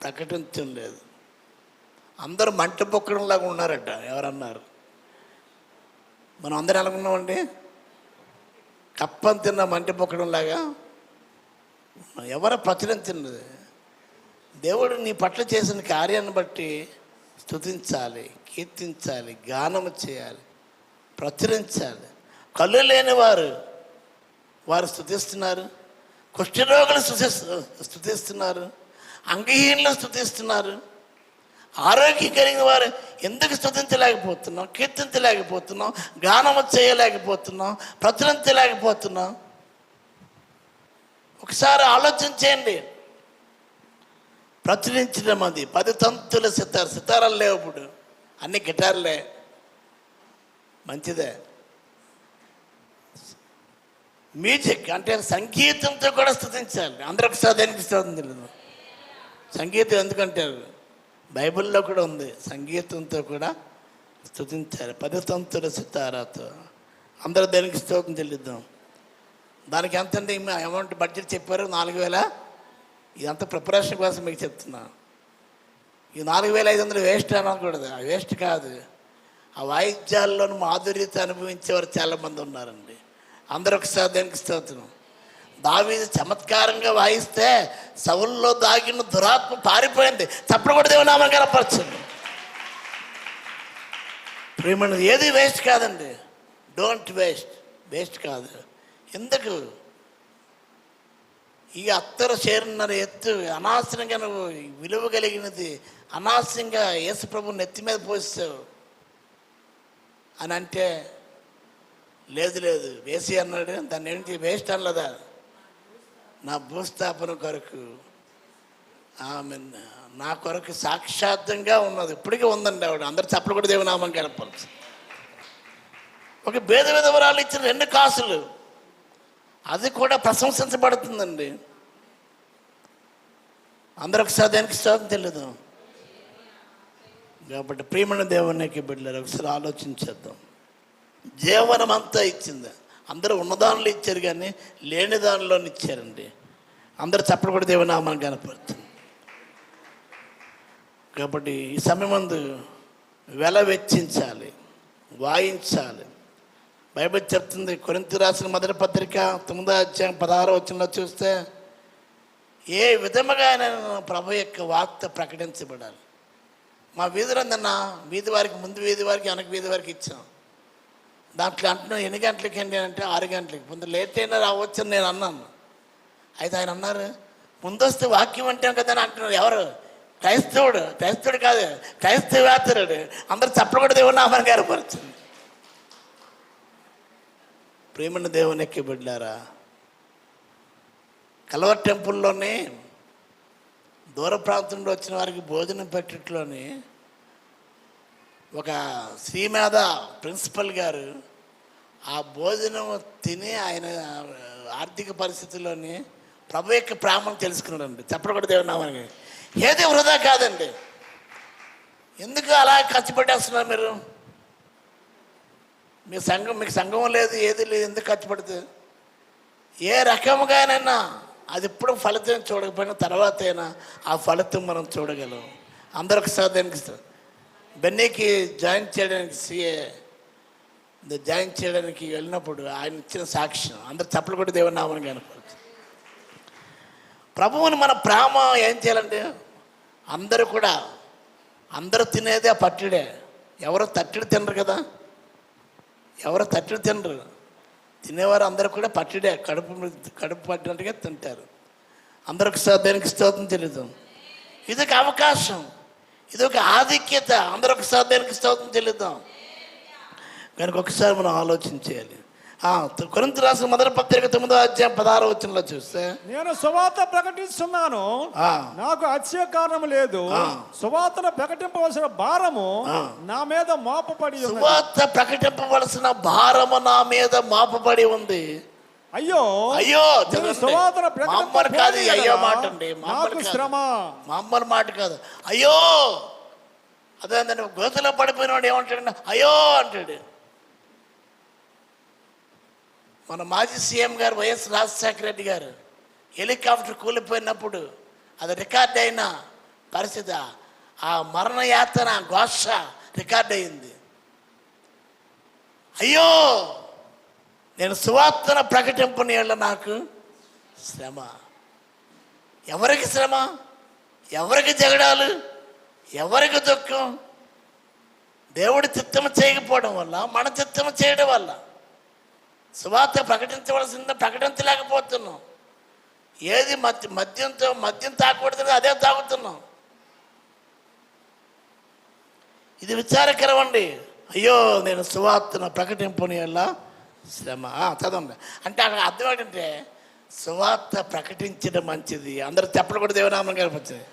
ప్రకటించడం లేదు. అందరూ మంట పొక్కడంలాగా ఉన్నారట. ఎవరన్నారు? మనం అందరం ఎలాగున్నామండి? కప్పం తిన్న మంట పొక్కడంలాగా. ఎవరు ప్రచురించినది? దేవుడు నీ పట్ల చేసిన కార్యాన్ని బట్టి స్తుతించాలి, కీర్తించాలి, గానము చేయాలి, ప్రచురించాలి. కళ్ళు లేని వారు స్తుతిస్తున్నారు, కుష్ఠరోగులు స్తుతిస్తున్నారు, అంగహీనులు స్తుతిస్తున్నారు. ఆరోగ్యం కలిగిన వారు ఎందుకు స్తుతించలేకపోతున్నాం, కీర్తించలేకపోతున్నాం, గానము చేయలేకపోతున్నాం, ప్రచురించలేకపోతున్నాం? ఒకసారి ఆలోచన చేయండి. ప్రచురించడం అది 10 తంతుల సితారాలు లేవు ఇప్పుడు, అన్ని గిటార్లే. మంచిదే. మ్యూజిక్ అంటే సంగీతంతో కూడా స్తుతించాలి. అందరూ ఒకసారి దేనికి స్తోత్రం తెలియదు. సంగీతం ఎందుకంటారు? బైబిల్లో కూడా ఉంది, సంగీతంతో కూడా స్తుతించాలి. 10 తంతుల సితారాతో. అందరూ దేనికి స్తోత్రం చెల్లిద్దాం. దానికి ఎంత అంటే అమౌంట్ బడ్జెట్ చెప్పారు 4000. ఇదంతా ప్రిపరేషన్ కోసం మీకు చెప్తున్నా. ఈ 4500 వేస్ట్ అనకూడదు. వేస్ట్ కాదు. ఆ వాయిద్యాల్లోని మాధుర్యత అనుభవించేవారు చాలామంది ఉన్నారండి. అందరూ ఒకసారి దేనికి స్తోత్రం. దావీదు చమత్కారంగా వాయిస్తే సౌలులో దాగిన దురాత్మ పారిపోయింది. తప్పుడు కూడా దేవుని నామమున కనపరచండి. ప్రేమను ఏది వేస్ట్ కాదండి. డోంట్ వేస్ట్ కాదు. ఎందుకు ఈ అత్తరు చేరున్నర ఎత్తు అనవసరంగా నువ్వు విలువ కలిగినది అనవసరంగా యేసు ప్రభు నెత్తి మీద పోస్తావు అని అంటే, లేదు వేసి అన్నాడు. దాన్ని ఏంటి వేస్ట్ అనలేదా? నా భూస్థాపన కొరకు ఆమె నా కొరకు సాక్షాత్తంగా ఉన్నది. ఇప్పటికీ ఉందండి ఆవిడ. అందరు చప్పలు కూడా దేవుని నామం కనపరచు. ఒక భేద విధవరాలు ఇచ్చిన 2 కాసులు, అది కూడా ప్రశంసించబడుతుందండి. అందరూ ఒకసారి దానికి స్తోత్రం తెలియదు. కాబట్టి ప్రియమైన దేవునికి బిడ్డలారా ఒకసారి ఆలోచించేద్దాం. జీవనం అంతా ఇచ్చింది. అందరూ ఉన్నదానిలో ఇచ్చారు కానీ లేని దానిలో ఇచ్చారండి. అందరూ చప్పలు కూడా దేవుని నామాన్ని కనపడుతుంది. కాబట్టి ఈ సమయం ముందు వెల వెచ్చించాలి, వాయించాలి. బైబిల్ చెప్తుంది, కొరింథీ రాసిన మొదటి పత్రిక 9వ అధ్యాయం 16వ వచనంలో చూస్తే, ఏ విధముగా ప్రభు యొక్క వార్త ప్రకటించబడాలి. మా వీధులందన్నా వీధి వారికి, ముందు వీధి వారికి, వెనక వీధి వారికి ఇచ్చాం. దాంట్లో అంటున్నాం ఎన్ని గంటలకి అండి అంటే 6 గంటలకి. ముందు లేట్ అయినా రావచ్చు అని నేను అన్నాను. అయితే ఆయన అన్నారు, ముందొస్తే వాక్యం అంటాం కదా అని అంటున్నారు. ఎవరు? క్రైస్తవుడు కాదు, క్రైస్తవేతరుడు. అందరు చప్పలు కూడా దేవుని నామాన్ని కనపరచండి. ప్రేమన్న దేవునికి బిడ్డారా, కల్వరి టెంపుల్లోనే దూర ప్రాంతంలో వచ్చిన వారికి భోజనం పెట్టట్లోని ఒక శ్రీమేధ ప్రిన్సిపల్ గారు ఆ భోజనం తిని ఆయన ఆర్థిక పరిస్థితుల్లోని ప్రభు యొక్క ప్రేమను తెలుసుకున్నాడండి. చెప్పడం కూడా దేవుని నామానికి. ఏది వృధా కాదండి. ఎందుకు అలా ఖర్చు పెట్టేస్తున్నారు మీరు? మీకు సంఘం లేదు, ఏది లేదు, ఎందుకు ఖర్చు పెడుతుంది? ఏ రకముగానైనా అది ఎప్పుడు ఫలితం చూడకపోయినా తర్వాత అయినా ఆ ఫలితం మనం చూడగలం. అందరూ ఒకసారి దానికి బెన్నీకి జాయిన్ చేయడానికి వెళ్ళినప్పుడు ఆయన ఇచ్చిన సాక్ష్యం అందరు చప్పలు కొట్టి దేవుని నామని కనపడుతుంది. ప్రభువుని మన ప్రేమ ఏం చేయాలంటే అందరూ తినేది ఆ పట్టిడే. ఎవరో తట్టిడి తినరు కదా, ఎవరో తట్టిడి తినరు. తినేవారు అందరూ కూడా పట్టిడే, కడుపు పట్టినట్టుగా తింటారు. అందరికి దానికి స్తోత్రం తెలియదు. ఇది ఒక అవకాశం, ఇది ఒక ఆధిక్యత. అందరొక దానికి స్తోత్రం చెల్లిద్దాం. కనుక ఒకసారి మనం ఆలోచించేయాలి. కొరింథీయులకు రాసిన మొదటి పత్రిక 9వ అధ్యాయం 16వ వచనంలో చూస్తే, నేను సువార్త ప్రకటిస్తున్నాను, నాకు అతిశయ కారణం లేదు, సువార్తను ప్రకటింపవలసిన భారము నా మీద మోపబడి ఉంది. సువార్త ప్రకటింపవలసిన భారము నా మీద మోపబడి ఉంది. అయ్యో అయ్యో, సువార్తను మామూలు కాదు అయ్యో మాట అండి, శ్రమ, మామూలు మాట కాదు. అయ్యో అదే గోతులో పడిపోయినవాడు ఏమంటాడు? అయ్యో అంటాడు. మన మాజీ సీఎం గారు వైఎస్ రాజశేఖర రెడ్డి గారు హెలికాప్టర్ కూలిపోయినప్పుడు అది రికార్డ్ అయిన పరిస్థితి, ఆ మరణ యాతన ఘోష రికార్డ్ అయింది. అయ్యో, నేను సువార్తను ప్రకటింపని వాళ్ళ నాకు శ్రమ. ఎవరికి శ్రమ? ఎవరికి జగడాలు? ఎవరికి దుఃఖం? దేవుడి చిత్తము చేయకపోవడం వల్ల, మన చిత్తము చేయడం వల్ల. సువార్త ప్రకటించవలసిందో ప్రకటించలేకపోతున్నాం. ఏది మద్యం తాగకూడదు అదే తాగుతున్నాం. ఇది విచారకరం అండి. అయ్యో, నేను సువార్తను ప్రకటింపని వల్ల శ్రమ. చదవండి. అంటే అక్కడ అర్థం ఏంటంటే సువార్త ప్రకటించడం మంచిది. అందరూ చెప్పడం కూడా దేవనామం కనిపించింది.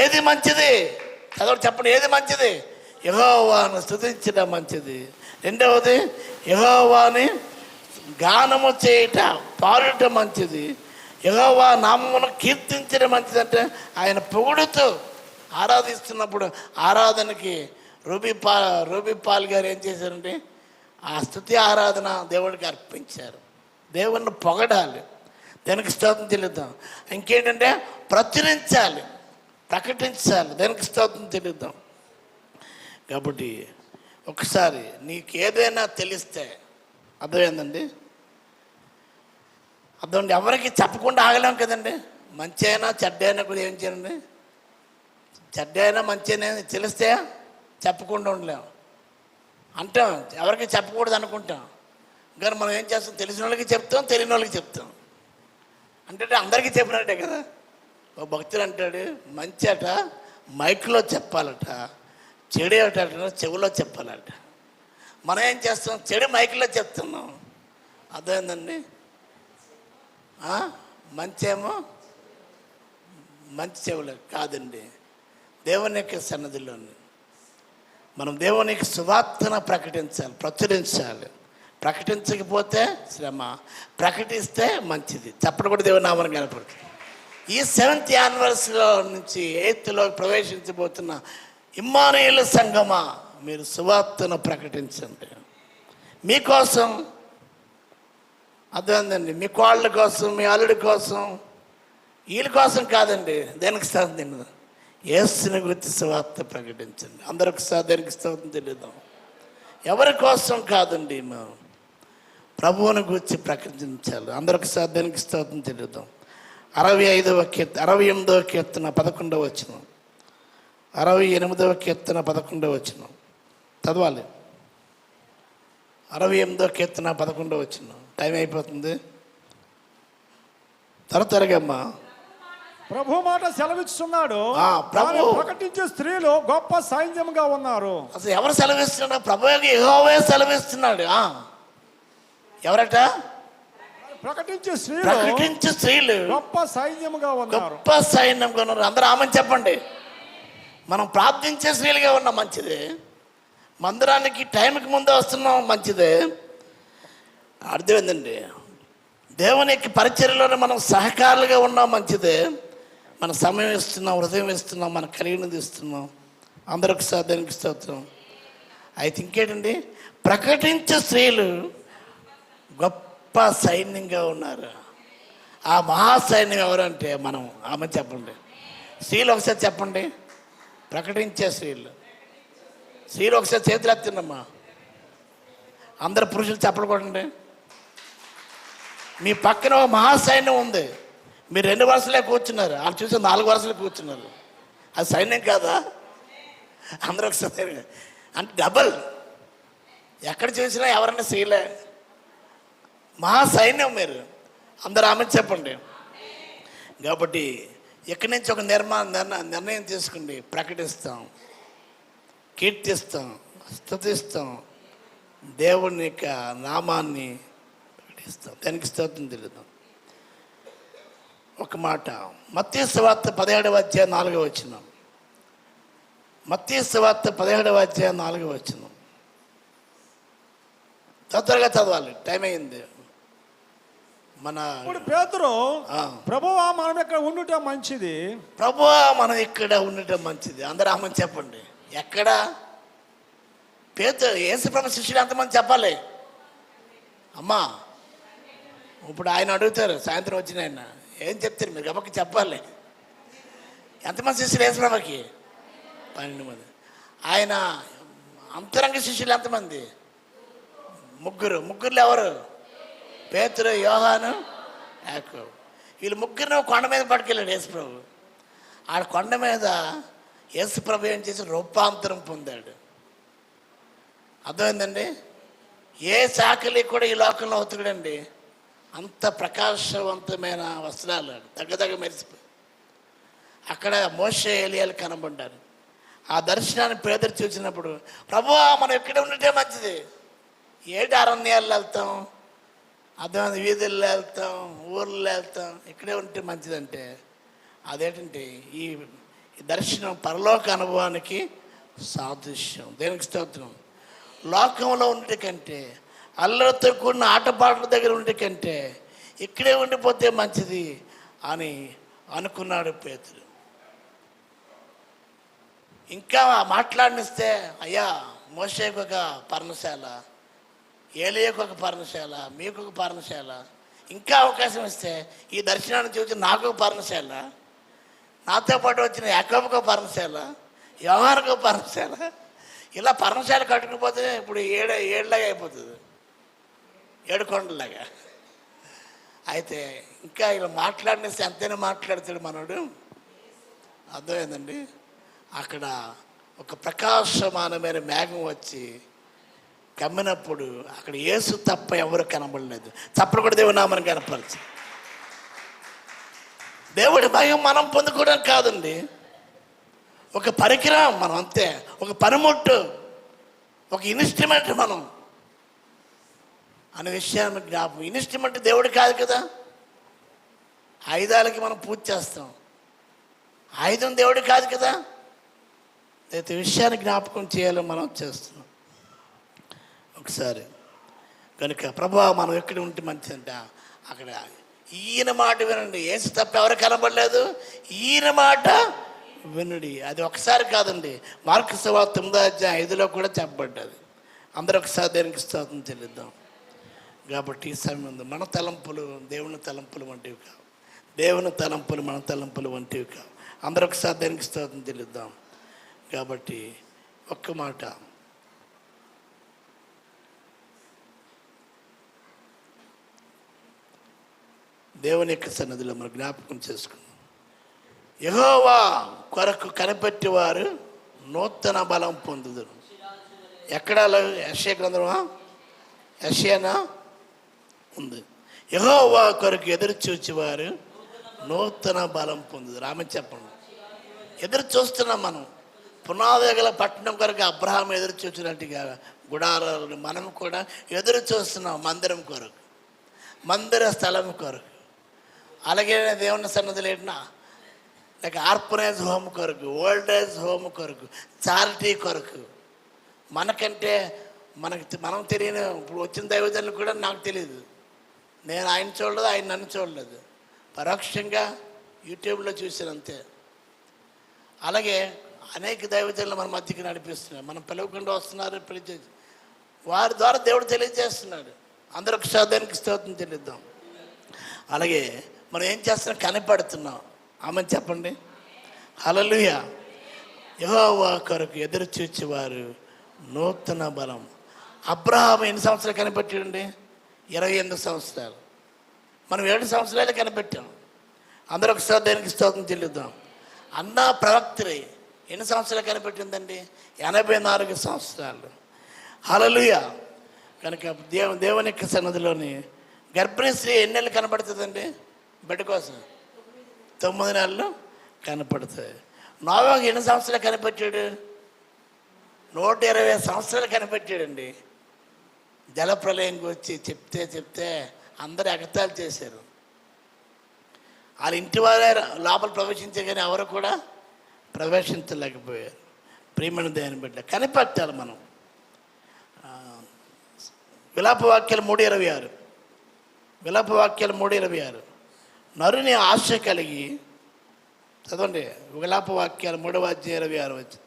ఏది మంచిది? చదవండి, చెప్పండి. ఏది మంచిది? యెహోవాను స్తుతించడం మంచిది. రెండవది యెహోవాని గానము చేయట, పాడుట మంచిది. యెహోవా నామమును కీర్తించడం మంచిది. అంటే ఆయన పొగుడుతూ ఆరాధిస్తున్నప్పుడు ఆరాధనకి రూబీ పాల్ గారు ఏం చేశారంటే ఆ స్తుతి ఆరాధన దేవుడికి అర్పించారు. దేవుణ్ణి పొగడాలి, దానికి స్తోత్రం చెల్లిద్దాం. ఇంకేంటంటే ప్రచురించాలి, ప్రకటించాలి, దానికి స్తోత్రం చెల్లిద్దాం. కాబట్టి ఒకసారి నీకు ఏదైనా తెలిస్తే అర్థమైందండి, అర్థం ఎవరికి చెప్పకుండా ఆగలేం కదండి. మంచి అయినా చెడ్డ అయినా కూడా ఏం చేయండి, చెడ్డ అయినా మంచి అయినా తెలిస్తే చెప్పకుండా ఉండలేము అంటాం. ఎవరికి చెప్పకూడదు అనుకుంటాం, కానీ మనం ఏం చేస్తాం? తెలిసిన వాళ్ళకి చెప్తాం, తెలియని వాళ్ళకి చెప్తాం. అంటే అందరికీ చెప్పినట్టే కదా. ఓ భక్తుడు అంటాడు, మంచి అట మైక్లో చెప్పాలట, చెడు అట చెవిలో చెప్పాలట. మనం ఏం చేస్తాం? చెడు మైక్లో చెప్తున్నాం. అర్థమైందండి. మంచేమో మంచి చెవులు కాదండి. దేవుని యొక్క సన్నదిలోని మనం దేవునికి సువార్తను ప్రకటించాలి, ప్రచురించాలి. ప్రకటించకపోతే శ్రమ, ప్రకటిస్తే మంచిది. చెప్పడం కూడా దేవుని నామని కనపడుతుంది. ఈ 7th యానివర్సరీలో నుంచి 8th ప్రవేశించబోతున్న ఇమ్మానుయేలు సంఘమా, మీరు సువార్తను ప్రకటించండి. మీకోసం, అర్థమైందండి, మీ కోళ్ళ కోసం, మీ అల్లుడి కోసం, వీళ్ళ కోసం కాదండి. దేనికి స్తోత్రం? యేసుని గురించి సువార్త ప్రకటించండి. అందరూ ఒకసారి దానికి స్తోత్రం తెలియదాం. ఎవరి కోసం కాదండి, మేము ప్రభువుని గురించి ప్రకటించాలి. అందరూ ఒకసారి దానికి స్తోత్రం తెలియదాం. 68వ కీర్తన 11వ వచనం. 68వ కీర్తన 11వ వచనం చదవాలి. 68వ కీర్తన 11వ వచనం. టైం అయిపోతుంది, త్వరగా అమ్మా. ప్రభు మాట సెలవిస్తున్నాడు, ప్రకటించే స్త్రీలు గొప్ప సైన్యంగా ఉన్నారు. అసలు ఎవరు సెలవిస్తున్నాడు? ప్రభు యెహోవా సెలవిస్తున్నాడు. ఎవరట? ప్రకటించే స్త్రీలు గొప్ప సైన్యంగా ఉన్నారు, గొప్ప సైన్యంగా ఉన్నారు. అందరూ ఆమెను చెప్పండి. మనం ప్రార్థించే స్త్రీలుగా ఉన్నాం, మంచిదే. మందిరానికి టైంకి ముందే వస్తున్నాం, మంచిదే. అర్థమైందండి. దేవుని యొక్క పరిచర్యలోనే మనం సహకారులుగా ఉన్నాం, మంచిదే. మన సమయం ఇస్తున్నాం, హృదయం ఇస్తున్నాం, మన కలిగినది ఇస్తున్నాం, అందరికి సాధానికి స్తోత్రం. అయితే ఇంకేంటండి, ప్రకటించే స్త్రీలు గొప్ప సైన్యంగా ఉన్నారు. ఆ మహాసైన్యం ఎవరంటే మనం. ఆమె చెప్పండి, స్త్రీలు ఒకసారి చెప్పండి. ప్రకటించే స్త్రీలు ఒకసారి చేతులు ఎత్తుండమ్మా. అందరు పురుషులు చెప్పలు కొట్టండి. మీ పక్కన ఒక మహాసైన్యం ఉంది. మీరు 2 వరుసలే కూర్చున్నారు, వాళ్ళు చూసి 4 వరుసలే కూర్చున్నారు. అది సైన్యం కాదా? అందరూ ఒకసారి అంటే డబల్. ఎక్కడ చూసినా ఎవరన్నా స్త్రీలే, మహాసైన్యం మీరు. అందరూ ఆమె చెప్పండి. కాబట్టి ఇక్కడి నుంచి ఒక నిర్ణయం తీసుకుండి. ప్రకటిస్తాం, కీర్తిస్తాం, స్తుతిస్తాం, దేవుని యొక్క నామాన్ని ప్రకటిస్తాం. దానికి స్తోత్రం తెలుద్దాం. ఒక మాట, మత్తయి సువార్త 17వ అధ్యాయం 4వ వచనం. మత్తయి సువార్త 17వ అధ్యాయం 4వ వచనం. తొందరగా చదవాలి, టైం అయింది. మన ఇప్పుడు పేతురు, ప్రభువా మనం ఇక్కడ ఉండుట మంచిది. ప్రభువా మనం ఇక్కడ ఉండటం మంచిది. అందరూ ఆమె చెప్పండి. ఎక్కడ? పేతురు, యేసుప్రభు శిష్యులు ఎంతమంది చెప్పాలి అమ్మా? ఇప్పుడు ఆయన అడుగుతారు, సాయంత్రం వచ్చిన ఆయన ఏం చెప్తారు మీరు? గబకి చెప్పాలి. ఎంతమంది శిష్యులు యేసుప్రభుకి? 12 మంది. ఆయన అంతరంగ శిష్యులు ఎంతమంది? 3. ముగ్గురులో ఎవరు? పేతురు, యోహాను, యాకోబు. వీళ్ళు ముగ్గురు కొండ మీద పట్టుకెళ్ళాడు యేసుప్రభు. ఆ కొండ మీద యేసుప్రభు ఏం చేసి రూపాంతరం పొందాడు. అర్థమైందండి? ఏ శాఖలి కూడా ఈ లోకంలో ఉతకడండి. అంత ప్రకాశవంతమైన వస్త్రాలు దగ్గర మెరిసిపోయి అక్కడ మోషే ఏలియాలు కనబడ్డారు. ఆ దర్శనాన్ని పేదరు చూసినప్పుడు, ప్రభువా మనం ఇక్కడ ఉండటం మంచిది. ఏటి అరణ్యాల్లో వెళ్తాం, అర్థమైంది, వీధుల్లో వెళ్తాం, ఊర్లో వెళ్తాం, ఇక్కడే ఉంటే మంచిదంటే అదేంటంటే ఈ దర్శనం పరలోక అనుభవానికి సాదృశ్యం. దేనికి స్తోత్రం. లోకంలో ఉండే కంటే, అల్లరితో కూడిన ఆటపాటల దగ్గర ఉండే కంటే ఇక్కడే ఉండిపోతే మంచిది అని అనుకున్నాడు పేతురు. ఇంకా మాట్లాడినిస్తే, అయ్యా మోషేకు ఒక పర్ణశాల, ఏలియాకు ఒక పర్ణశాల, మీకు ఒక పర్ణశాల, ఇంకా అవకాశం ఇస్తే ఈ దర్శనాన్ని చూసి నాకు ఒక పర్ణశాల, నాతో పాటు వచ్చిన యాకోబుకు ఒక పర్ణశాల, యోహానుకు ఒక పర్ణశాల, ఇలా పర్ణశాల కట్టుకుపోతే ఇప్పుడు ఏడులాగా అయిపోతుంది, 7 కొండలాగా. అయితే ఇంకా ఇలా మాట్లాడినేస్తే ఎంతైనా మాట్లాడతాడు మనోడు. అర్థమైందండి? అక్కడ ఒక ప్రకాశమానమైన మేఘం వచ్చి కమ్మినప్పుడు అక్కడ యేసు తప్ప ఎవరు కనబడలేదు. తప్పలు కూడా దేవుని నామని కనపరచు. దేవుడి భయం మనం పొందుకోవడం కాదండి, ఒక పరికరం మనం, అంతే. ఒక పనిముట్టు, ఒక ఇన్స్ట్రుమెంట్ మనం అనే విషయాన్ని జ్ఞాపకం. ఇన్స్ట్రుమెంట్ దేవుడు కాదు కదా. ఆయుధాలకి మనం పూజ చేస్తాం, ఆయుధం దేవుడు కాదు కదా. అయితే విషయాన్ని జ్ఞాపకం చేయాలని మనం చేస్తున్నాం ఒకసారి. కనుక ప్రభువా మనం ఎక్కడ ఉంటే మంచిదంట, అక్కడ ఈయన మాట వినండి. యేసు తప్ప ఎవరు కనబడలేదు, ఈయన మాట వినుడి. అది ఒకసారి కాదండి, మార్కు సువార్త 9వ అధ్యాయం 5లో కూడా చెప్పబడ్డది. అందరూ ఒకసారి దేనికి స్తోత్రం చెల్లిద్దాం. కాబట్టి ఈ సమయంలో మన తలంపులు దేవుని తలంపులు వంటివి కావు, దేవుని తలంపులు మన తలంపులు వంటివి కావు. అందరూ ఒకసారి దేనికి స్తోత్రం చెల్లిద్దాం. కాబట్టి ఒక్క మాట, దేవుని యొక్క సన్నిధిలో మనం జ్ఞాపకం చేసుకుందాం. యెహోవా కొరకు కనిపెట్టేవారు నూతన బలం పొందుదురు. ఎక్కడ? యెషయా గ్రంథమా? యెషయానా ఉంది. యెహోవా కొరకు ఎదురు చూచేవారు నూతన బలం పొందుదురు. ఆమె చెప్పండి. ఎదురు చూస్తున్నాం మనం. పునాదిగల పట్టణం కొరకు అబ్రహాం ఎదురు చూసినట్టుగా గుడారాలను మనం కూడా ఎదురు చూస్తున్నాం. మందిరం కొరకు, మందిర స్థలం కొరకు. అలాగే దేవుని సన్నదులు ఏంటన్నా, లైక్ ఆర్ఫనేజ్ హోమ్ కొరకు, ఓల్డ్ ఏజ్ హోమ్ కొరకు, చారిటీ కొరకు. మనకంటే మనం తెలియని ఇప్పుడు వచ్చిన దైవజనులు కూడా నాకు తెలియదు. నేను ఆయన చూడలేదు, ఆయన నన్ను చూడలేదు, పరోక్షంగా యూట్యూబ్లో చూసాను అంతే. అలాగే అనేక దైవజనులు మన మధ్యకి నడిపిస్తున్నారు. మనం పిలవకుండా వస్తున్నారు, పిలిచి వారి ద్వారా దేవుడు తెలియజేస్తున్నాడు. అందరూ ఒకసారి దానికి స్తోత్రం చెల్లిద్దాం. అలాగే మనం ఏం చేస్తున్నాం? కనిపెడుతున్నాం. ఆమెను చెప్పండి. హల్లెలూయా. యెహోవా కొరకు ఎదురు చూచేవారు నూతన బలం. అబ్రహాము ఎన్ని సంవత్సరాలు కనిపెట్టాడండి? 28 సంవత్సరాలు. మనం 7 సంవత్సరాలే కనిపెట్టాం. అందరూ ఒకసారి దానికి స్తోత్రం చెల్లిద్దాం. అన్నా ప్రవక్త్రి ఎన్ని సంవత్సరాలు కనిపెట్టిందండి? 84 సంవత్సరాలు. హల్లెలూయా. కనుక దేవుని యొక్క సన్నిధిలోని గర్భిణీ స్త్రీ ఎన్ని నెలలు కనపడుతుందండి? బిడ్డ కోసం 9 నెలలు కనపడుతుంది. నోవాహు ఎన్ని సంవత్సరాలు కనిపెట్టాడు? 120 సంవత్సరాలు కనిపెట్టాడండి. జలప్రలయం వచ్చి చెప్తే అందరూ ఎగతాళి చేశారు. వాళ్ళ ఇంటి వారే లోపల ప్రవేశించే కానీ ఎవరు కూడా ప్రవేశించలేకపోయారు. ప్రియమైన దేవుని బిడ్డ కనిపెట్టాలి మనం. విలాపవాక్యాలు 3:26. విలాపవాక్యాలు 3:26. నరుని ఆశ కలిగి, చదవండి. విలాపవాక్యాలు 3:26 వచ్చి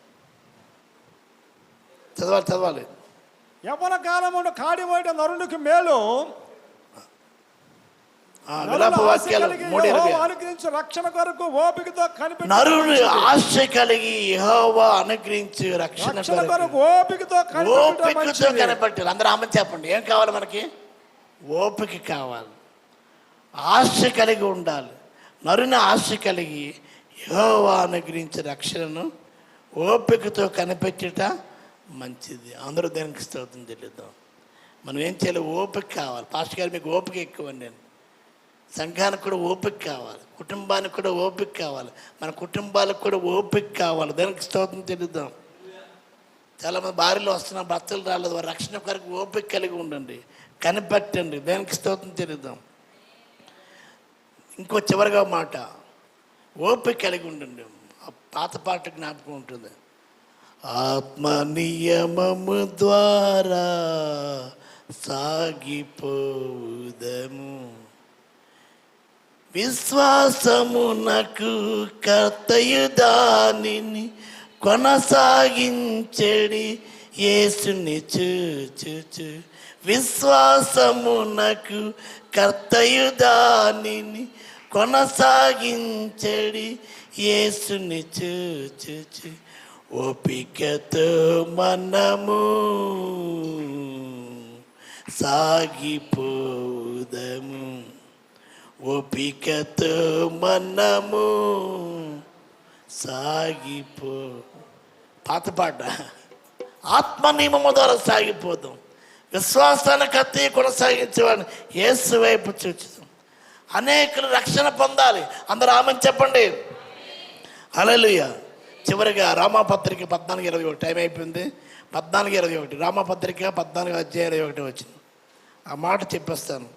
చదవాలి. యవ్వన కాలమును కాడిపోయిన నరునికి మేలు, విలాపవాక్యాలు 3:26. అనుగ్రహించు రక్షణ కొరకు ఓపికతో కనిపెట్టు. నరుని ఆశ కలిగి యెహోవా అనుగ్రహించు రక్షణ కొరకు ఓపికతో కనిపెట్టాలి. అందరూ ఆమె చెప్పండి. ఏం కావాలి మనకి? ఓపిక కావాలి, ఆశ కలిగి ఉండాలి. నరుని ఆశ కలిగి యెహోవా అనుగ్రహించే రక్షణను ఓపికతో కనిపెట్టుట మంచిది. అందరూ దేనికి స్తోత్రం చెల్లిద్దాం. మనం ఏం చేయాలి? ఓపిక కావాలి. పాస్టర్ గారు మీకు ఓపిక ఎక్కువండి. నేను సంఘానికి కూడా ఓపిక కావాలి, కుటుంబానికి కూడా ఓపిక కావాలి, మన కుటుంబాలకు కూడా ఓపిక కావాలి. దానికి స్తోత్రం చెల్లిద్దాం. చాలామంది భార్యలు వస్తున్న భర్తలు రాలేదు, వారి రక్షణ కొరకు ఓపిక కలిగి ఉండండి, కనిపెట్టండి. దానికి స్తోత్రం చెల్లిద్దాం. ఇంకో చివరిగా మాట, ఓపిక కలిగి ఉండండి. పాత పాట జ్ఞాపకం ఉంటుంది. ఆత్మ నియమము ద్వారా సాగిపోదము, విశ్వాసమునకు కర్తయు దానిని కొనసాగించెడి యేసుని చూచు. విశ్వాసమునకు కర్తయు దానిని కొనసాగించెడి యేసుని చూచు. ఓపికతో మనము సాగిపోదము, ఓపికతో మనము సాగిపో. పాత పాట. ఆత్మ నియమము ద్వారా సాగిపోదాం, విశ్వాసాన్ని కత్తి కొనసాగించేవాడిని యేసు వైపు చూచుదాం. అనేకులు రక్షణ పొందాలి. అందరూ ఆమెను చెప్పండి. హల్లెలూయా. చివరిగా రామపత్రిక 14:21. టైం అయిపోయింది. 14:21 రామపత్రిక 14:21 వచ్చింది. ఆ మాట చెప్పేస్తాను.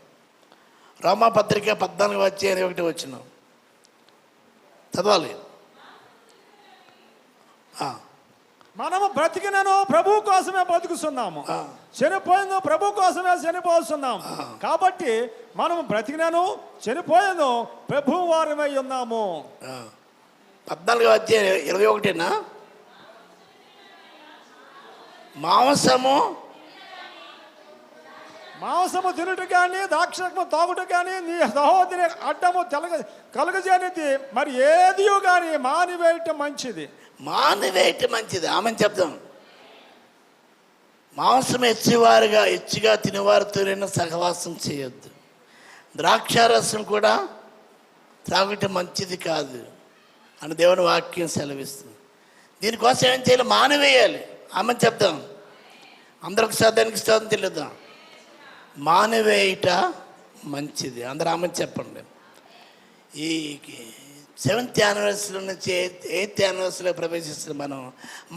రామపత్రిక 14:21 వచ్చిన చదవాలి. మనము బ్రతికినను ప్రభు కోసమే బతుకుతున్నాము, చనిపోయిందో ప్రభు కోసమే చనిపోతున్నాము. కాబట్టి మనము బ్రతికినను చనిపోయిందో ప్రభు వారమై ఉన్నాము. 14:21 మాంసము తినుట కానీ ద్రాక్షరసము తాగుట కానీ నీ సహోదరి అడ్డము కలుగజేనిది మరి ఏదియో కానీ మానివేయటం మంచిది. ఆమెను చెప్తాం. మాంసం హెచ్చుగా తినేవారితో సహవాసం చేయొద్దు. ద్రాక్షారసం కూడా త్రాగటం మంచిది కాదు అని దేవుని వాక్యం సెలవిస్తుంది. దీనికోసం ఏం చేయాలి? మానివేయాలి. ఆమెను చెప్తాం. అందరికి శ్రద్ధానికి స్తోత్రం చెల్లిద్దాం. మానివేయట మంచిది. అందరూ ఆమెను చెప్పండి. ఈ 7th యానివర్సరీ నుంచి 8th యానివర్సరీలో ప్రవేశిస్తుంది. మనం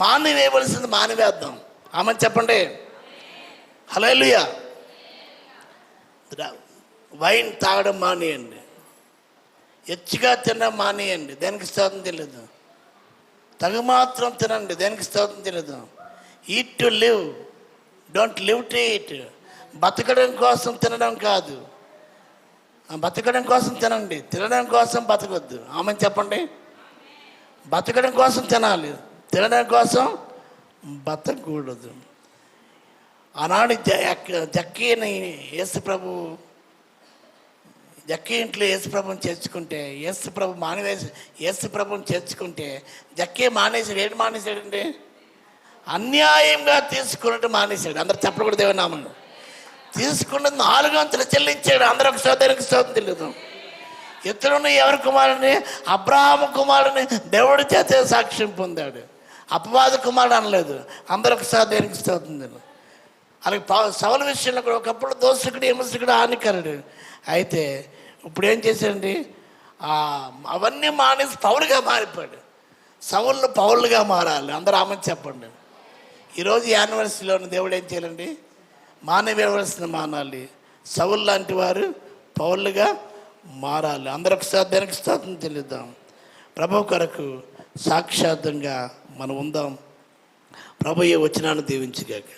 మానివేయవలసింది మానివేద్దాం. ఆమెను చెప్పండి. హల్లెలూయా. వైన్ తాగడం మానేయండి, హెచ్చుగా తినడం మానేయండి. దేనికి స్తోత్రం తెలియదు. తగు మాత్రం తినండి. దేనికి స్తోత్రం తెలియదు. Eat to live, don't live to eat. బతకడం కోసం తినడం కాదు, బతకడం కోసం తినండి, తినడం కోసం బతకొద్దు. ఆమెను చెప్పండి. బతకడం కోసం తినాలి, తినడం కోసం బతకూడదు. ఆనాడు జక్కీని యేసుప్రభు జక్కీ ఇంట్లో యేసుప్రభుని చేర్చుకుంటే యేసుప్రభు మానేసి యేసుప్రభుని చేర్చుకుంటే జక్కీ మానేసాడు. ఏంటి మానేశాడండి? అన్యాయంగా తీసుకున్నట్టు మానేశాడు. అందరు చెప్పకూడదు దేవుని నామమున. తీసుకున్నది 4 వంతులు చెల్లించాడు. అందరూ ఒక సోదరికి స్తోత్రం తెలియదు. ఇతరుని ఎవరి కుమారుని? అబ్రహాము కుమారుని దేవుడి చేత సాక్ష్యం పొందాడు. అపవాద కుమారుడు అనలేదు. అందరూ ఒక సోదరికి స్తోత్రం తెలియదు. అలాగే సౌలు విషయంలో కూడా ఒకప్పుడు దోషకుడు, హింసకుడు, హానికరుడు. అయితే ఇప్పుడు ఏం చేశాడండి? అవన్నీ మానేసి పౌలుగా మారిపోయాడు. సౌలు పౌలుగా మారాలి. అందరూ ఆమె చెప్పండి. ఈరోజు యానివర్సరీలోని దేవుడు ఏం చేయాలండి? మానవేయవలసిన మానాలి. సౌలు లాంటి వారు పౌలుగా మారాలి. అందరూ ఒకసారి దానికి స్తోత్రం చెల్లిద్దాం. ప్రభు కొరకు సాక్షాత్తంగా మనం ఉందాం. ప్రభు ఈ వచనాన్ని దీవించుగాక.